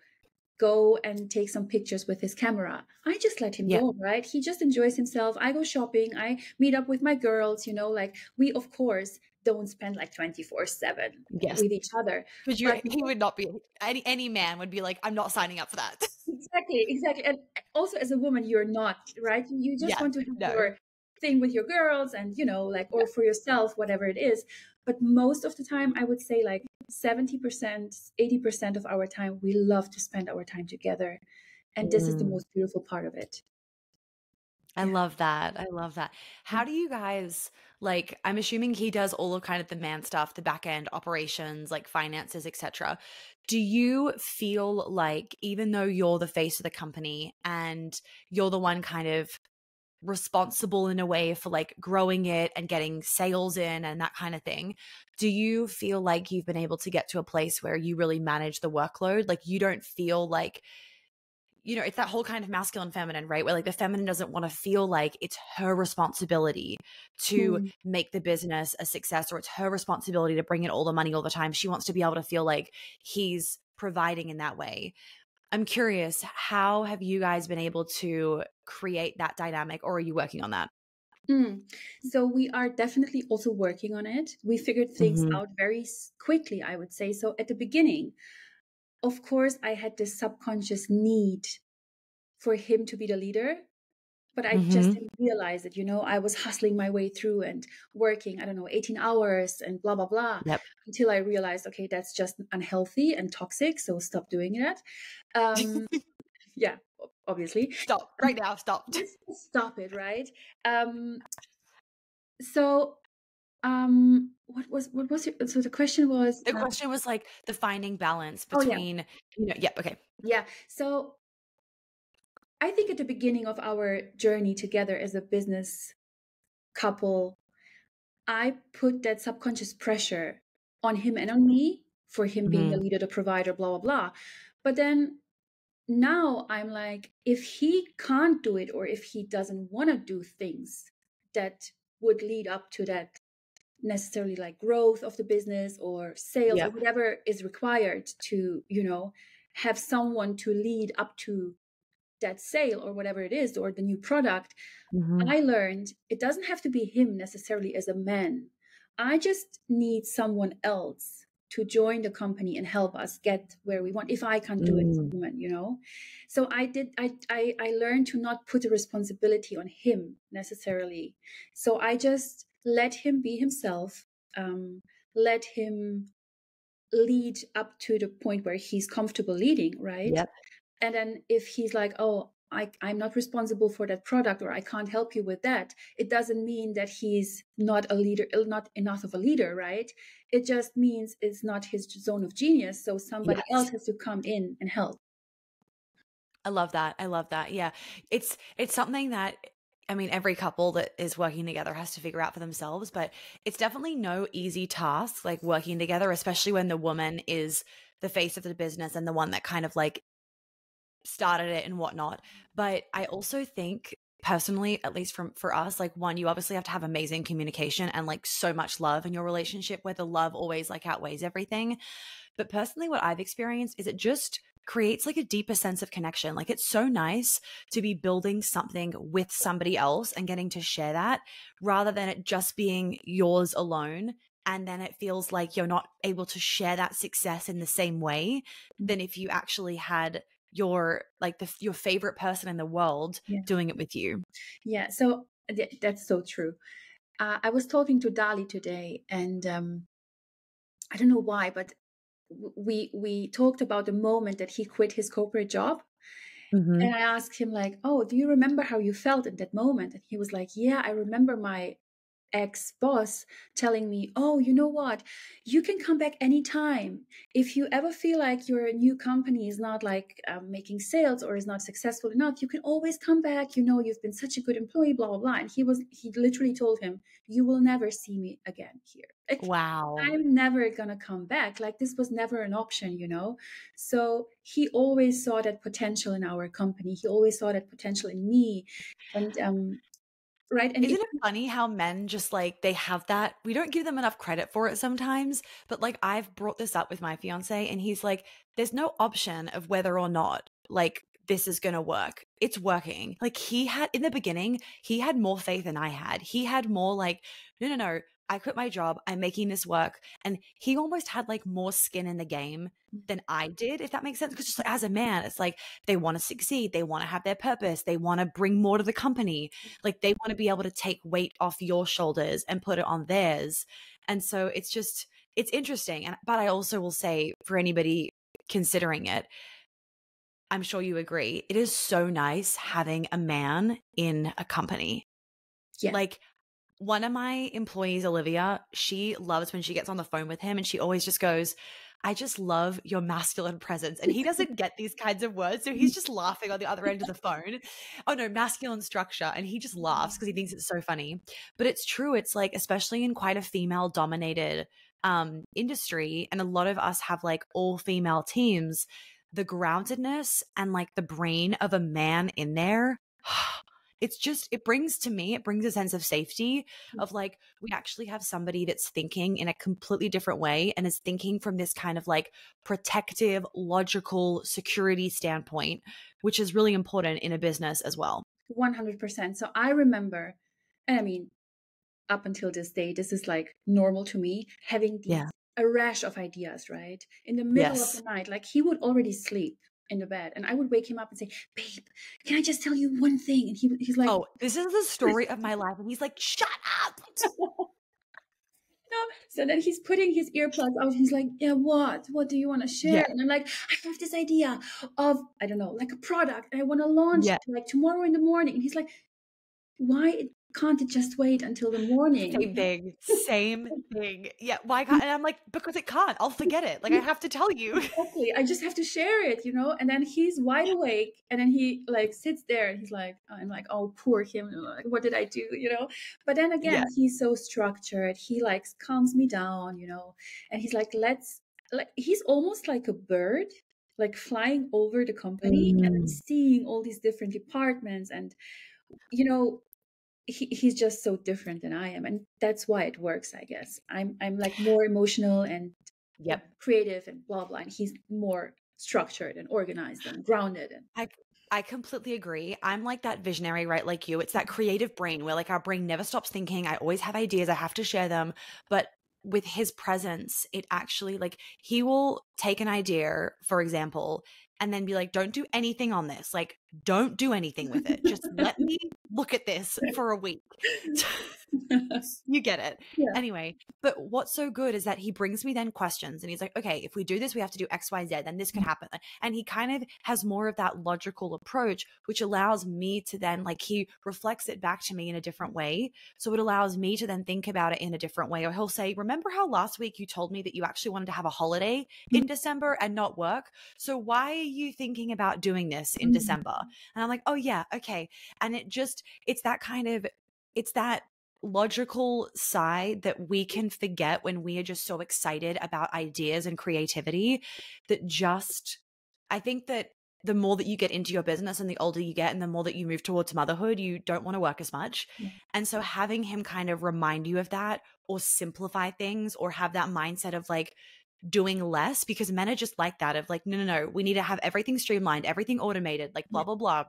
Speaker 2: go and take some pictures with his camera, I just let him
Speaker 1: Yep.
Speaker 2: go, right? He just enjoys himself. I go shopping, I meet up with my girls, like we, of course, don't spend like 24/7
Speaker 1: Yes.
Speaker 2: with each other.
Speaker 1: Because
Speaker 2: But
Speaker 1: he would not be any man would be like, I'm not signing up for that.
Speaker 2: exactly, exactly. And also as a woman, you're not, right? You just
Speaker 1: Yeah.
Speaker 2: want to have
Speaker 1: No.
Speaker 2: your thing with your girls and, like,
Speaker 1: Yeah.
Speaker 2: or for yourself, whatever it is. But most of the time, I would say like 70%, 80% of our time, we love to spend our time together. And this is the
Speaker 1: Mm.
Speaker 2: most beautiful part of it.
Speaker 1: I
Speaker 2: Yeah.
Speaker 1: love that. I love that.
Speaker 2: Yeah.
Speaker 1: How do you guys like I'm assuming he does all of kind of the man stuff, the back end operations, like finances, etc. Do you feel like even though you're the face of the company and you're the one kind of responsible in a way for like growing it and getting sales in and that kind of thing, do you feel like you've been able to get to a place where you really manage the workload? Like you don't feel like it's that whole kind of masculine feminine, right? Where like the feminine doesn't want to feel like it's her responsibility to
Speaker 2: Mm.
Speaker 1: make the business a success or it's her responsibility to bring in all the money all the time. She wants to be able to feel like he's providing in that way. I'm curious, how have you guys been able to create that dynamic or are you working on that?
Speaker 2: Mm. So we are definitely also working on it. We figured things
Speaker 1: Mhm.
Speaker 2: out very quickly, I would say. So at the beginning, of course, I had this subconscious need for him to be the leader, but I just
Speaker 1: Mhm.
Speaker 2: didn't realize it. I was hustling my way through and working, I don't know, 18 hours and blah, blah, blah,
Speaker 1: Yep.
Speaker 2: until I realized, okay, that's just unhealthy and toxic. So stop doing that. Um, yeah, obviously.
Speaker 1: Stop right now. Stop.
Speaker 2: Just stop it, right? So what was your, so the question was
Speaker 1: The question was like the finding balance
Speaker 2: oh yeah,
Speaker 1: between, yeah, okay.
Speaker 2: yeah. So I think at the beginning of our journey together as a business couple, I put that subconscious pressure on him and on me for him being the
Speaker 1: Mhm.
Speaker 2: leader, the provider, blah blah blah. But then now I'm like, if he can't do it, or if he doesn't want to do things that would lead up to that necessarily like growth of the business or sales or
Speaker 1: Yep.
Speaker 2: whatever is required to, have someone to lead up to that sale or whatever it is, or the new product,
Speaker 1: Mhm.
Speaker 2: I learned it doesn't have to be him necessarily as a man. I just need someone else to join the company and help us get where we want if I can't do it as
Speaker 1: Mm.
Speaker 2: a woman. So I learned to not put the responsibility on him necessarily. So I just let him be himself, let him lead up to the point where he's comfortable leading, right?
Speaker 1: Yep.
Speaker 2: And then if he's like, oh, I'm not responsible for that product, or I can't help you with that, it doesn't mean that he's not a leader, not enough of a leader, right? It just means it's not his zone of genius. So somebody else
Speaker 1: Yes.
Speaker 2: has to come in and help.
Speaker 1: I love that. I love that. Yeah. It's something that, I mean, every couple that is working together has to figure out for themselves, but it's definitely no easy task, like working together, especially when the woman is the face of the business and the one that kind of like started it and whatnot. But I also think personally, at least for us, like one, you obviously have to have amazing communication and like so much love in your relationship where the love always like outweighs everything. But personally, what I've experienced is it just creates like a deeper sense of connection. Like it's so nice to be building something with somebody else and getting to share that rather than it just being yours alone. And then it feels like you're not able to share that success in the same way than if you actually had your like your favorite person in the world
Speaker 2: Yeah.
Speaker 1: doing it with you.
Speaker 2: Yeah. So that's so true. I was talking to Dali today, and I don't know why, but we talked about the moment that he quit his corporate job. And
Speaker 1: Hmm.
Speaker 2: I asked him like, "Oh, do you remember how you felt in that moment?" And he was like, "Yeah, I remember my ex-boss telling me, oh, you know what? You can come back anytime. If you ever feel like your new company is not like making sales or is not successful enough, you can always come back. You've been such a good employee, blah, blah, blah." And he literally told him, you will never see me again here. Like,
Speaker 1: Wow.
Speaker 2: I'm never gonna come back. Like, this was never an option. So he always saw that potential in our company. He always saw that potential in me. And right. And
Speaker 1: Isn't it funny how men just like they have that? We don't give them enough credit for it sometimes, but like I've brought this up with my fiance and he's like, there's no option of whether or not like this is going to work. It's working. Like he had in the beginning, he had more faith than I had. He had more like, no, no, no, I quit my job. I'm making this work. And he almost had like more skin in the game than I did, if that makes sense. Because just like, as a man, it's like they want to succeed. They want to have their purpose. They want to bring more to the company. Like they want to be able to take weight off your shoulders and put it on theirs. And so it's interesting. But I also will say for anybody considering it, I'm sure you agree, it is so nice having a man in a company.
Speaker 2: yeah.
Speaker 1: Like one of my employees, Olivia, she loves when she gets on the phone with him and she always just goes, I just love your masculine presence. And he doesn't get these kinds of words. So he's just laughing on the other end of the phone. Oh no, masculine structure. And he just laughs because he thinks it's so funny. But it's true. It's like, especially in quite a female dominated industry, and a lot of us have like all female teams, the groundedness and like the brain of a man in there. It's just, it brings to me, it brings a sense of safety of like, we actually have somebody that's thinking in a completely different way and is thinking from this kind of like protective, logical security standpoint, which is really important in a business as well.
Speaker 2: 100%. So I remember, and I mean, up until this day, this is like normal to me, having
Speaker 1: Yeah.
Speaker 2: a rash of ideas, right? In the middle of the
Speaker 1: Yes.
Speaker 2: night, like he would already sleep in the bed, and I would wake him up and say, "Babe, can I just tell you one thing?" And he's like,
Speaker 1: Oh, this is the story of my life. And he's like, shut up.
Speaker 2: No. So then he's putting his earplugs out. He's like, yeah, what do you want to share?
Speaker 1: Yeah.
Speaker 2: And I'm like, I have this idea of, I don't know, like a product, and I want to launch
Speaker 1: Yeah.
Speaker 2: it like tomorrow in the morning. And he's like, why can't it just wait until the morning?
Speaker 1: Same thing. Same thing. Yeah. Why can't, and I'm like, because it can't. I'll forget it. Like I have to tell you.
Speaker 2: Exactly. I just have to share it, you know? And then he's wide awake, and then he like sits there and he's like, I'm like, oh, poor him. Like, what did I do, you know? But then again,
Speaker 1: Yeah.
Speaker 2: he's so structured. He like calms me down, you know? And he's like, he's almost like a bird, like flying over the company and then
Speaker 1: Mm.
Speaker 2: seeing all these different departments. And, you know, he's just so different than I am. And that's why it works, I guess. I'm like more emotional and
Speaker 1: Yep.
Speaker 2: creative and blah blah, and he's more structured and organized and grounded. And
Speaker 1: I completely agree. I'm like that visionary, right? Like you. It's that creative brain where like our brain never stops thinking. I always have ideas. I have to share them. But with his presence, it actually like he will take an idea, for example, and then be like, don't do anything on this. Like, don't do anything with it. Just let me look at this for a week. You get it.
Speaker 2: yeah,
Speaker 1: Anyway, but what's so good is that he brings me then questions and he's like, okay, if we do this, we have to do X, Y, Z, then this could happen. And he kind of has more of that logical approach, which allows me to then like, he reflects it back to me in a different way. So it allows me to then think about it in a different way. Or he'll say, remember how last week you told me that you actually wanted to have a holiday in December and not work? So why are you thinking about doing this in December? And I'm like, oh yeah, okay. And it's that kind of, it's that logical side that we can forget when we are just so excited about ideas and creativity that just, I think that the more that you get into your business and the older you get and the more that you move towards motherhood, you don't want to work as much.
Speaker 2: yeah.
Speaker 1: And so having him kind of remind you of that or simplify things or have that mindset of like doing less, because men are just like that of like, no, we need to have everything streamlined, everything automated, like blah, blah, blah.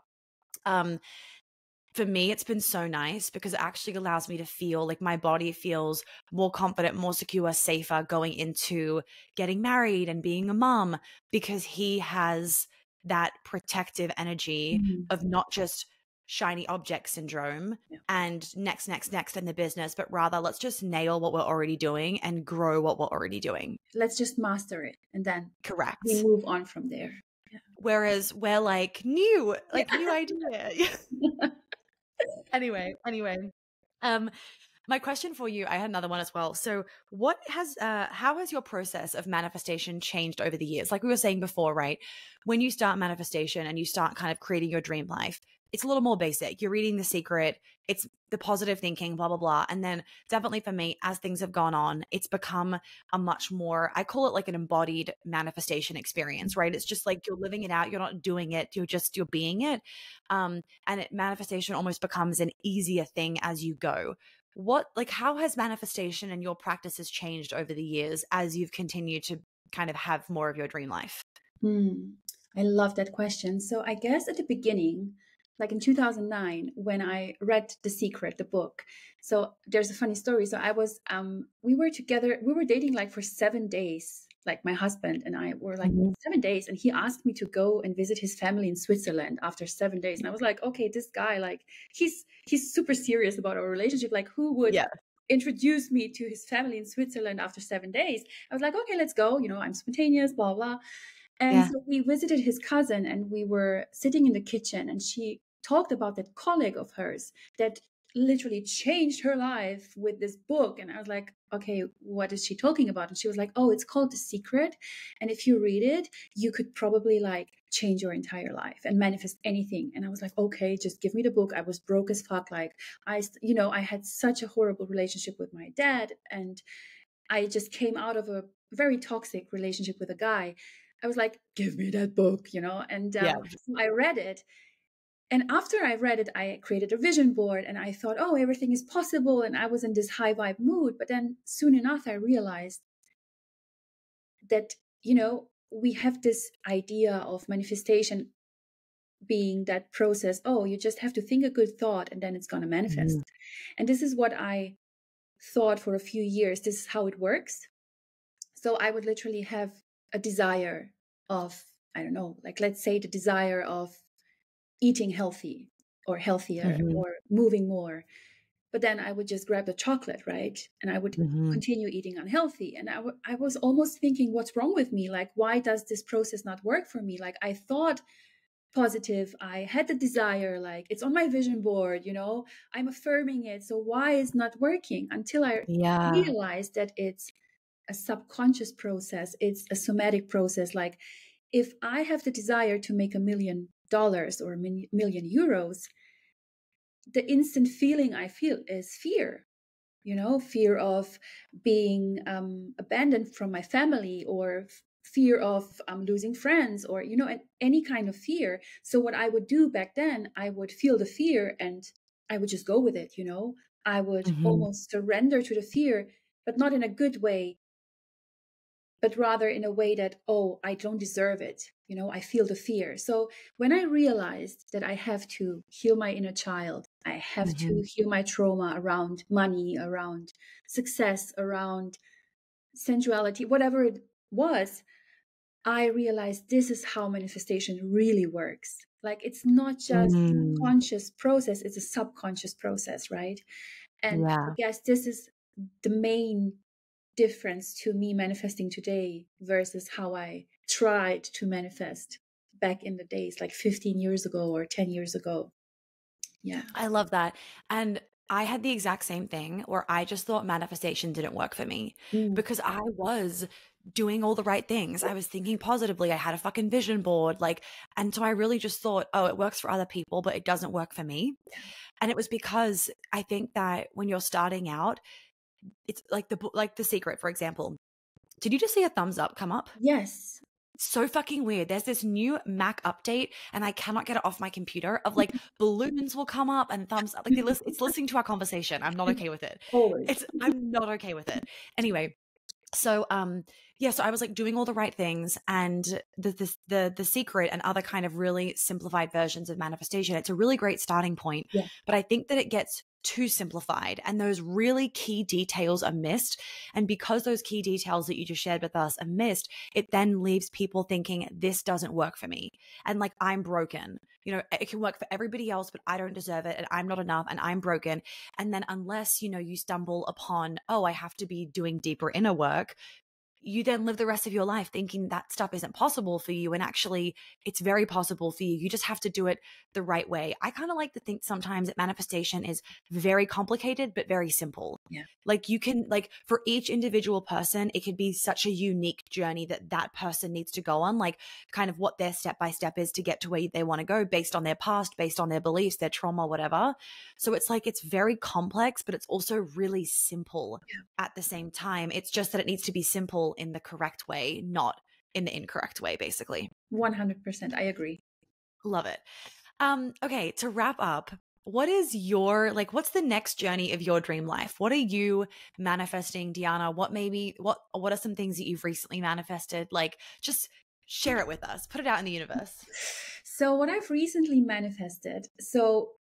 Speaker 1: For me, it's been so nice because it actually allows me to feel like my body feels more confident, more secure, safer going into getting married and being a mom because he has that protective energy of not just shiny object syndrome
Speaker 2: Yeah.
Speaker 1: and next in the business, but rather let's just nail what we're already doing and grow what we're already doing.
Speaker 2: Let's just master it and then we
Speaker 1: Correct.
Speaker 2: move on from there. Yeah.
Speaker 1: Whereas we're like new idea. Anyway, my question for you, I had another one as well. So how has your process of manifestation changed over the years? Like we were saying before, right? When you start manifestation and you start kind of creating your dream life, it's a little more basic. You're reading The Secret, it's the positive thinking, blah, blah, blah. And then definitely for me, as things have gone on, it's become a much more, I call it like an embodied manifestation experience, right? It's just like you're living it out. You're not doing it. You're being it. Manifestation almost becomes an easier thing as you go. How has manifestation and your practices changed over the years as you've continued to kind of have more of your dream life?
Speaker 2: I love that question. So I guess at the beginning, like in 2009, when I read The Secret, the book. So there's a funny story. So we were together, we were dating like for 7 days. Like my husband and I were like 7 days, and he asked me to go and visit his family in Switzerland after 7 days. And I was like, okay, this guy, like he's super serious about our relationship. Like who would introduce me to his family in Switzerland after 7 days? I was like, okay, let's go. You know, I'm spontaneous, blah, blah. And so we visited his cousin, and we were sitting in the kitchen, and she talked about that colleague of hers that literally changed her life with this book. And I was like, okay, what is she talking about? And she was like, oh, it's called The Secret. And if you read it, you could probably like change your entire life and manifest anything. And I was like, okay, just give me the book. I was broke as fuck. Like I had such a horrible relationship with my dad, and I just came out of a very toxic relationship with a guy. I was like, give me that book, you know? And so I read it. And after I read it, I created a vision board, and I thought, oh, everything is possible. And I was in this high vibe mood. But then soon enough, I realized that, you know, we have this idea of manifestation being that process. Oh, you just have to think a good thought and then it's going to manifest. And this is what I thought for a few years. This is how it works. So I would literally have a desire of, I don't know, like let's say the desire of eating healthy or healthier or moving more. but then I would just grab the chocolate, right? And I would
Speaker 1: Mm-hmm.
Speaker 2: continue eating unhealthy. And I was almost thinking, what's wrong with me? Like, why does this process not work for me? Like, I thought positive, I had the desire, like, it's on my vision board, I'm affirming it. So why is not working? Until I
Speaker 1: Yeah.
Speaker 2: realized that it's a subconscious process, it's a somatic process. Like, if I have the desire to make $1 million or million euros, the instant feeling I feel is fear. Fear of being abandoned from my family, or fear of losing friends, or any kind of fear. So what I would do back then, I would feel the fear and I would just go with it. I would
Speaker 1: Mm-hmm.
Speaker 2: almost surrender to the fear, but not in a good way, but rather in a way that, oh, I don't deserve it. I feel the fear. So when I realized that I have to heal my inner child, I have
Speaker 1: Mm-hmm.
Speaker 2: to heal my trauma around money, around success, around sensuality, whatever it was, I realized this is how manifestation really works. Like, it's not just a
Speaker 1: Mm.
Speaker 2: conscious process, it's a subconscious process, right? And I
Speaker 1: Yeah.
Speaker 2: guess this is the main difference to me manifesting today versus how I tried to manifest back in the days, like 15 years ago or 10 years ago. Yeah.
Speaker 1: I love that. And I had the exact same thing where I just thought manifestation didn't work for me
Speaker 2: Mm.
Speaker 1: because I was doing all the right things. I was thinking positively. I had a fucking vision board. And so I really just thought, oh, it works for other people, but it doesn't work for me. And it was because I think that when you're starting out, it's like the secret, for example. Did you just see a thumbs up come up?
Speaker 2: Yes.
Speaker 1: So fucking weird. There's this new Mac update and I cannot get it off my computer of like balloons will come up and thumbs up. Like it's listening to our conversation. I'm not okay with it.
Speaker 2: Always.
Speaker 1: I'm not okay with it. Anyway, so yeah, so I was like doing all the right things, and the secret and other kind of really simplified versions of manifestation, it's a really great starting point,
Speaker 2: Yeah.
Speaker 1: but I think that it gets too simplified and those really key details are missed. And because those key details that you just shared with us are missed, it then leaves people thinking this doesn't work for me and like I'm broken. It can work for everybody else, but I don't deserve it and I'm not enough and I'm broken. And then unless, you stumble upon, oh, I have to be doing deeper inner work, you then live the rest of your life thinking that stuff isn't possible for you. And actually, it's very possible for you. You just have to do it the right way. I kind of like to think sometimes that manifestation is very complicated, but very simple.
Speaker 2: Yeah.
Speaker 1: Like you can, like for each individual person, it could be such a unique journey that person needs to go on, like kind of what their step by step is to get to where they want to go based on their past, based on their beliefs, their trauma, whatever. So it's like, it's very complex, but it's also really simple at the same time. It's just that it needs to be simple in the correct way, not in the incorrect way, basically.
Speaker 2: 100%. I agree.
Speaker 1: Love it. Okay, to wrap up, what's the next journey of your dream life? What are you manifesting, Dijana? What are some things that you've recently manifested? Like, just share it with us. Put it out in the universe.
Speaker 2: So what I've recently manifested, so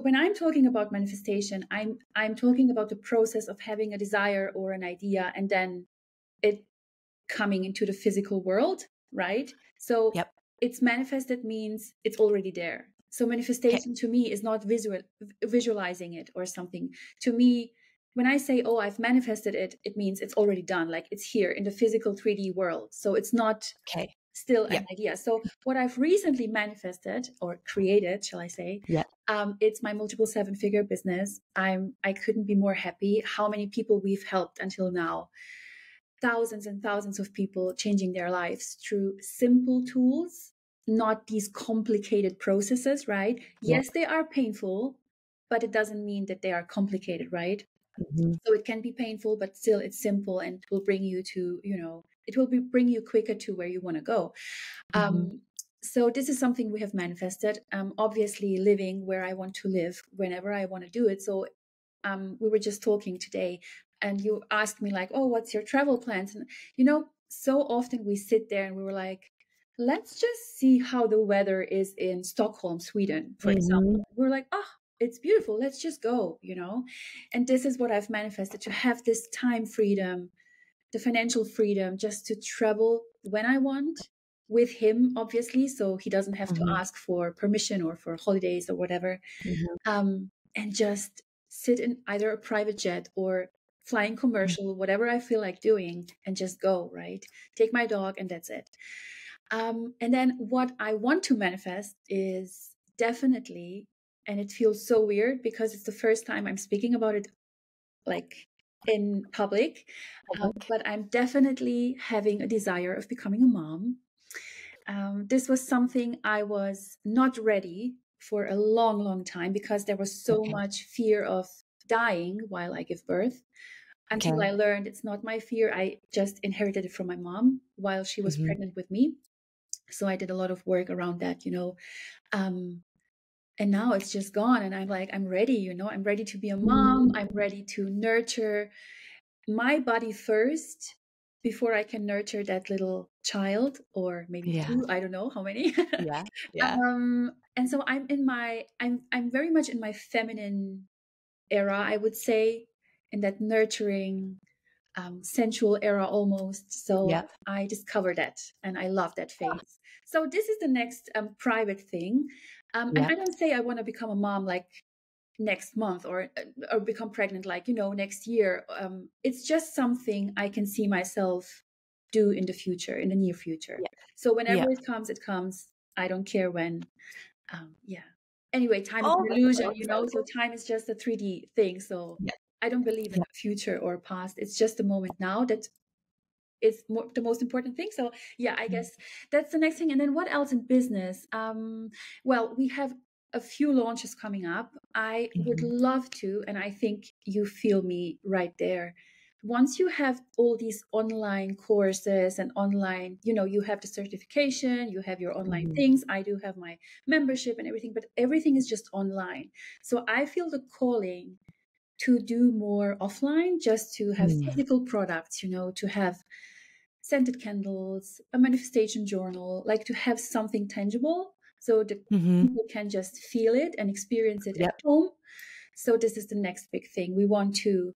Speaker 2: when I'm talking about manifestation, I'm talking about the process of having a desire or an idea and then it coming into the physical world, right? So
Speaker 1: Yep.
Speaker 2: it's manifested means it's already there. So
Speaker 1: Okay.
Speaker 2: manifestation to me is not visualizing it or something. To me, when I say, oh, I've manifested it, it means it's already done. Like, it's here in the physical 3D world. So it's not
Speaker 1: Okay.
Speaker 2: still an
Speaker 1: Yep.
Speaker 2: idea. So what I've recently manifested or created, shall I say,
Speaker 1: Yep.
Speaker 2: it's my multiple 7-figure business. I couldn't be more happy how many people we've helped until now. Thousands and thousands of people changing their lives through simple tools, not these complicated processes, right?
Speaker 1: Yep.
Speaker 2: Yes, they are painful, but it doesn't mean that they are complicated, right?
Speaker 1: Mm-hmm.
Speaker 2: So it can be painful, but still it's simple and will bring you to, bring you quicker to where you want to go.
Speaker 1: Mm-hmm.
Speaker 2: So this is something we have manifested. Obviously living where I want to live whenever I want to do it. So we were just talking today and you asked me like, oh, what's your travel plans? And, so often we sit there and we were like, let's just see how the weather is in Stockholm, Sweden, for example. We're like, it's beautiful. Let's just go, And this is what I've manifested, to have this time freedom, the financial freedom, just to travel when I want with him, obviously. So he doesn't have to
Speaker 1: Mm-hmm.
Speaker 2: ask for permission or for holidays or whatever.
Speaker 1: Mm-hmm.
Speaker 2: And just sit in either a private jet or flying commercial, whatever I feel like doing, and just go, right? Take my dog, and that's it. And then what I want to manifest is definitely, and it feels so weird because it's the first time I'm speaking about it like in public,
Speaker 1: Public.
Speaker 2: but I'm definitely having a desire of becoming a mom. This was something I was not ready for a long, long time because there was so
Speaker 1: Okay.
Speaker 2: much fear of dying while I give birth. Until
Speaker 1: Okay.
Speaker 2: I learned it's not my fear. I just inherited it from my mom while she was
Speaker 1: Mm-hmm.
Speaker 2: pregnant with me. So I did a lot of work around that, you know. And now it's just gone. And I'm like, I'm ready, you know, I'm ready to be a mom. I'm ready to nurture my body first before I can nurture that little child, or maybe
Speaker 1: Yeah.
Speaker 2: two, I don't know how many.
Speaker 1: Yeah. Yeah.
Speaker 2: And so I'm very much in my feminine era, I would say, in that nurturing, sensual era almost. So
Speaker 1: Yep.
Speaker 2: I discovered that and I love that phase. So this is the next private thing. And I
Speaker 1: Yep.
Speaker 2: don't say I want to become a mom like next month or become pregnant like, you know, next year. It's just something I can see myself do in the future, in the near future.
Speaker 1: Yep.
Speaker 2: So whenever
Speaker 1: Yep.
Speaker 2: it comes, it comes. I don't care when. Yeah. Anyway, time is
Speaker 1: Oh,
Speaker 2: an
Speaker 1: that's so
Speaker 2: illusion, you know, so
Speaker 1: exciting.
Speaker 2: time is just a 3D thing. So
Speaker 1: Yep.
Speaker 2: I don't believe in
Speaker 1: Yep.
Speaker 2: the future or past. It's just the moment now that is the most important thing. So yeah, I guess that's the next thing. And then what else in business? Well, we have a few launches coming up. I would
Speaker 1: Mm-hmm.
Speaker 2: love to, and I think you feel me right there. Once you have all these online courses and online, you know, you have the certification, you have your online
Speaker 1: Mm-hmm.
Speaker 2: things. I do have my membership and everything, but everything is just online. So I feel the calling to do more offline, just to have
Speaker 1: Mm-hmm.
Speaker 2: physical products, you know, to have scented candles, a manifestation journal, like to have something tangible so that
Speaker 1: Mm-hmm.
Speaker 2: people can just feel it and experience it at
Speaker 1: Yep.
Speaker 2: home. So this is the next big thing. We want to,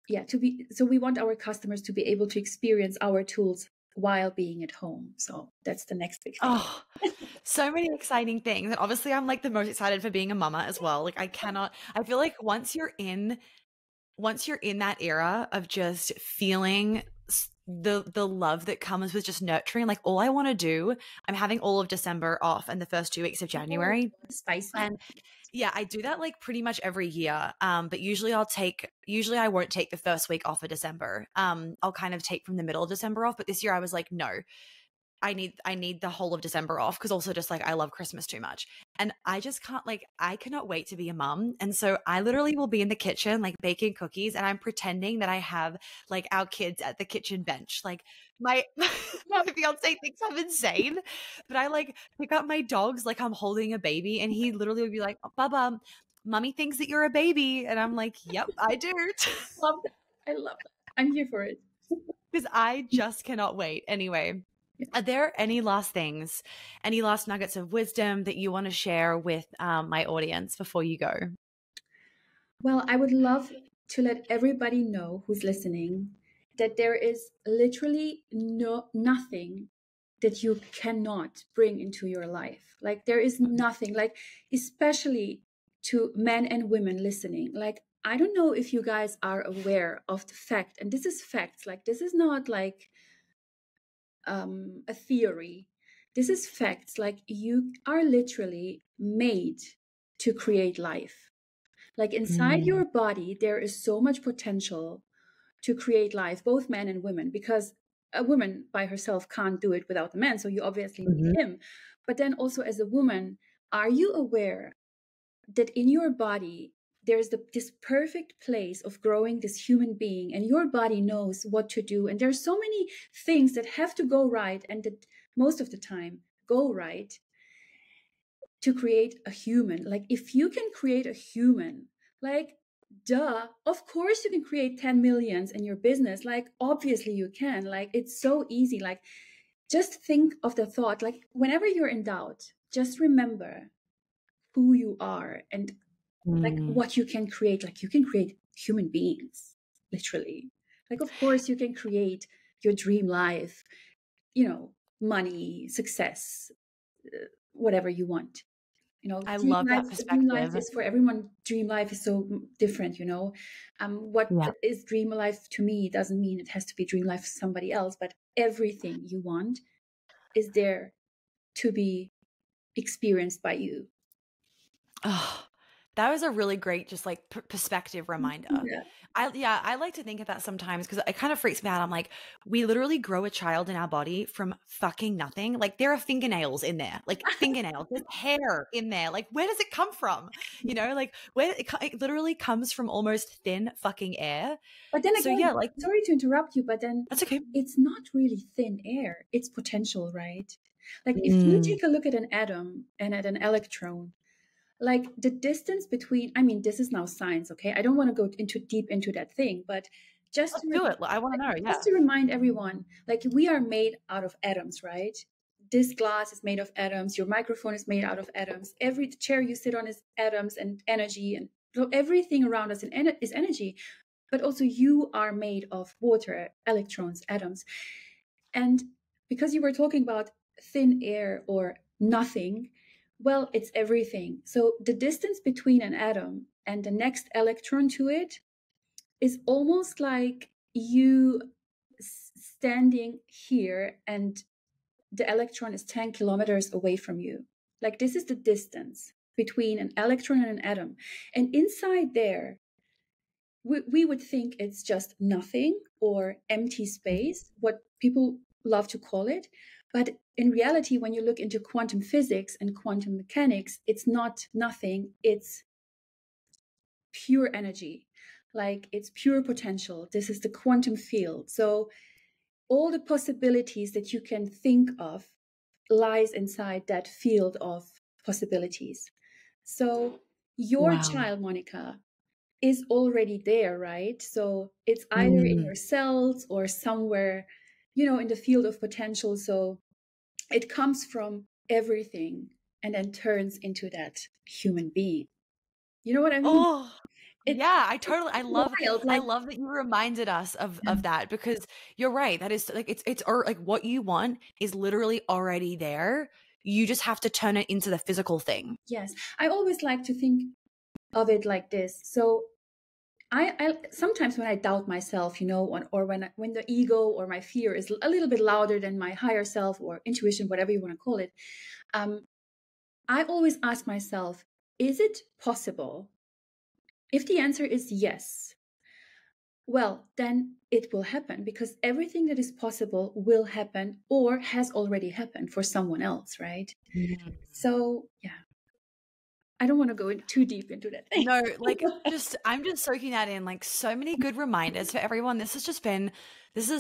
Speaker 2: yeah, to be, so we want our customers to be able to experience our tools while being at home. So that's the next big thing.
Speaker 1: Oh, so many exciting things. And obviously I'm like the most excited for being a mama as well. Like I feel like once you're in that era of just feeling the love that comes with just nurturing, like all I want to do, I'm having all of December off and the first 2 weeks of
Speaker 2: Oh,
Speaker 1: January.
Speaker 2: spicy.
Speaker 1: And yeah, I do that like pretty much every year. But usually I won't take the first week off of December. I'll kind of take from the middle of December off. But this year I was like, no, I need the whole of December off, because also just like I love Christmas too much. And I just can't, like, I cannot wait to be a mum. And so I literally will be in the kitchen like baking cookies, and I'm pretending that I have like our kids at the kitchen bench. Like my my fiance thinks I'm insane, but I like pick up my dogs like I'm holding a baby, and he literally would be like, Bubba, mommy thinks that you're a baby. And I'm like, yep, I do.
Speaker 2: Love that. I love that. I'm here for it.
Speaker 1: Because I just cannot wait. Anyway, are there any last things, any last nuggets of wisdom that you want to share with my audience before you go?
Speaker 2: Well, I would love to let everybody know who's listening that there is literally nothing that you cannot bring into your life. Like there is nothing, like especially to men and women listening. Like I don't know if you guys are aware of the fact, and this is facts. Like this is not like a theory. This is facts. Like you are literally made to create life. Like inside
Speaker 1: Mm,
Speaker 2: your body, there is so much potential to create life, both men and women, because a woman by herself can't do it without a man. So you obviously need
Speaker 1: mhm,
Speaker 2: him. But then also as a woman, are you aware that in your body, there's this perfect place of growing this human being, and your body knows what to do. And there's so many things that have to go right, and that most of the time go right to create a human. Like if you can create a human, like duh, of course you can create 10 millions in your business. Like obviously you can. Like it's so easy. Like just think of the thought, like whenever you're in doubt, just remember who you are and like
Speaker 1: mm,
Speaker 2: what you can create. Like you can create human beings, literally. Like of course you can create your dream life, you know, money, success, whatever you want. You know,
Speaker 1: I love that
Speaker 2: dream life
Speaker 1: perspective.
Speaker 2: is for everyone. Dream life is so different, you know. What
Speaker 1: Yeah.
Speaker 2: is dream life to me doesn't mean it has to be dream life for somebody else, but everything you want is there to be experienced by you.
Speaker 1: Oh, that was a really great, just like perspective reminder.
Speaker 2: Yeah.
Speaker 1: I like to think of that sometimes because it kind of freaks me out. I'm like, we literally grow a child in our body from fucking nothing. Like there are fingernails in there, like fingernails, there's hair in there. Like where does it come from? You know, like where it literally comes from almost thin fucking air.
Speaker 2: But then
Speaker 1: So yeah,
Speaker 2: again,
Speaker 1: like
Speaker 2: sorry to interrupt you, but then
Speaker 1: that's okay.
Speaker 2: it's not really thin air, it's potential, right? Like if you
Speaker 1: Mm.
Speaker 2: take a look at an atom and at an electron, like the distance between, I mean, this is now science, okay? I don't want to go into deep into that thing, but just
Speaker 1: Let's
Speaker 2: to,
Speaker 1: do it. I want to know. Yeah.
Speaker 2: just to remind everyone, like we are made out of atoms, right? This glass is made of atoms. Your microphone is made out of atoms. Every chair you sit on is atoms and energy, and so everything around us is energy. But also, you are made of water, electrons, atoms, and because you were talking about thin air or nothing, well, it's everything. So the distance between an atom and the next electron to it is almost like you standing here and the electron is 10 kilometers away from you. Like this is the distance between an electron and an atom. And inside there, we would think it's just nothing or empty space, what people love to call it. But in reality, when you look into quantum physics and quantum mechanics, it's not nothing, it's pure energy. Like it's pure potential. This is the quantum field. So all the possibilities that you can think of lies inside that field of possibilities. So your
Speaker 1: Wow.
Speaker 2: child, Monica, is already there, right? So it's either in
Speaker 1: Mm.
Speaker 2: your cells or somewhere, you know, in the field of potential. So it comes from everything and then turns into that human being. You know what I mean?
Speaker 1: Oh,
Speaker 2: It's,
Speaker 1: yeah,
Speaker 2: it's wild.
Speaker 1: I
Speaker 2: Like,
Speaker 1: love that you reminded us
Speaker 2: yeah.
Speaker 1: of that because you're right. That is like it's or like what you want is literally already there. You just have to turn it into the physical thing.
Speaker 2: Yes, I always like to think of it like this. So I sometimes when I doubt myself, you know, or when the ego or my fear is a little bit louder than my higher self or intuition, whatever you want to call it, um, I always ask myself, is it possible? If the answer is yes, well, then it will happen because everything that is possible will happen or has already happened for someone else, right?
Speaker 1: Mm.
Speaker 2: So, yeah, I don't want to go too deep into that thing.
Speaker 1: No, like I'm just soaking that in like so many good reminders for everyone. This has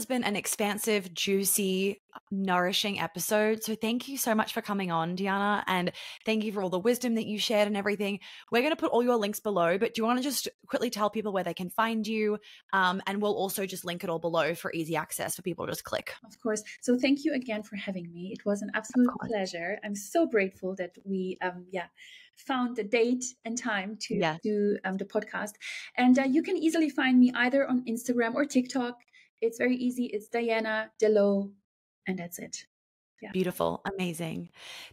Speaker 1: been an expansive, juicy, nourishing episode. So thank you so much for coming on, Dijana, and thank you for all the wisdom that you shared and everything. We're going to put all your links below, but do you want to just quickly tell people where they can find you? And we'll also just link it all below for easy access for people to just click.
Speaker 2: Of course. So thank you again for having me. It was an
Speaker 1: Of
Speaker 2: absolute
Speaker 1: course.
Speaker 2: pleasure. I'm so grateful that we found the date and time to
Speaker 1: Yes.
Speaker 2: do the podcast. And you can easily find me either on Instagram or TikTok. It's very easy. It's Diana Dello, and that's it. Yeah.
Speaker 1: Beautiful. Amazing.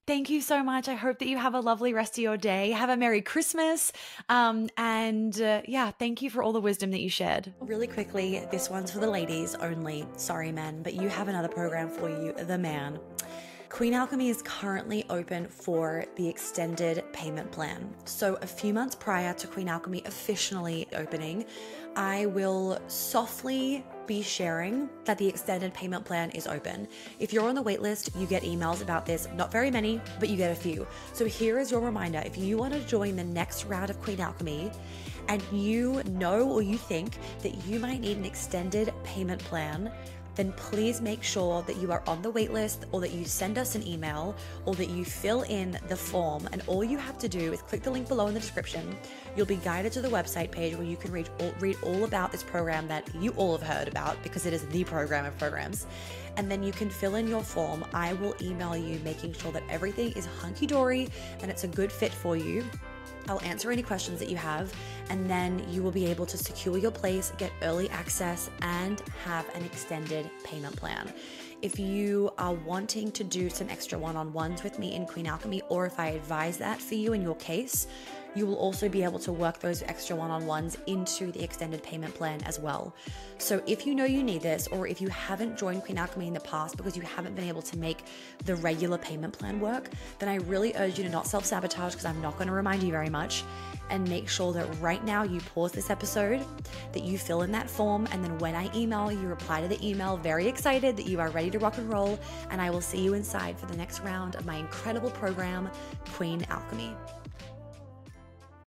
Speaker 1: Thank you so much. I hope that you have a lovely rest of your day. Have a Merry Christmas. Yeah, thank you for all the wisdom that you shared. Really quickly, this one's for the ladies only. Sorry, men, but you have another program for you, the man. Queen Alchemy is currently open for the extended payment plan. So a few months prior to Queen Alchemy officially opening, I will softly be sharing that the extended payment plan is open. If you're on the waitlist, you get emails about this, not very many, but you get a few. So here is your reminder. If you want to join the next round of Queen Alchemy and you know or you think that you might need an extended payment plan, then please make sure that you are on the waitlist or that you send us an email or that you fill in the form. And all you have to do is click the link below in the description. You'll be guided to the website page where you can read all about this program that you all have heard about because it is the program of programs. And then you can fill in your form. I will email you making sure that everything is hunky-dory and it's a good fit for you. I'll answer any questions that you have, and then you will be able to secure your place, get early access, and have an extended payment plan. if you are wanting to do some extra one-on-ones with me in Queen Alchemy, or if I advise that for you in your case, you will also be able to work those extra one-on-ones into the extended payment plan as well. So if you know you need this, or if you haven't joined Queen Alchemy in the past because you haven't been able to make the regular payment plan work, then I really urge you to not self-sabotage, because I'm not going to remind you very much, and make sure that right now you pause this episode, that you fill in that form, and then when I email, you reply to the email very excited that you are ready to rock and roll, and I will see you inside for the next round of my incredible program, Queen Alchemy.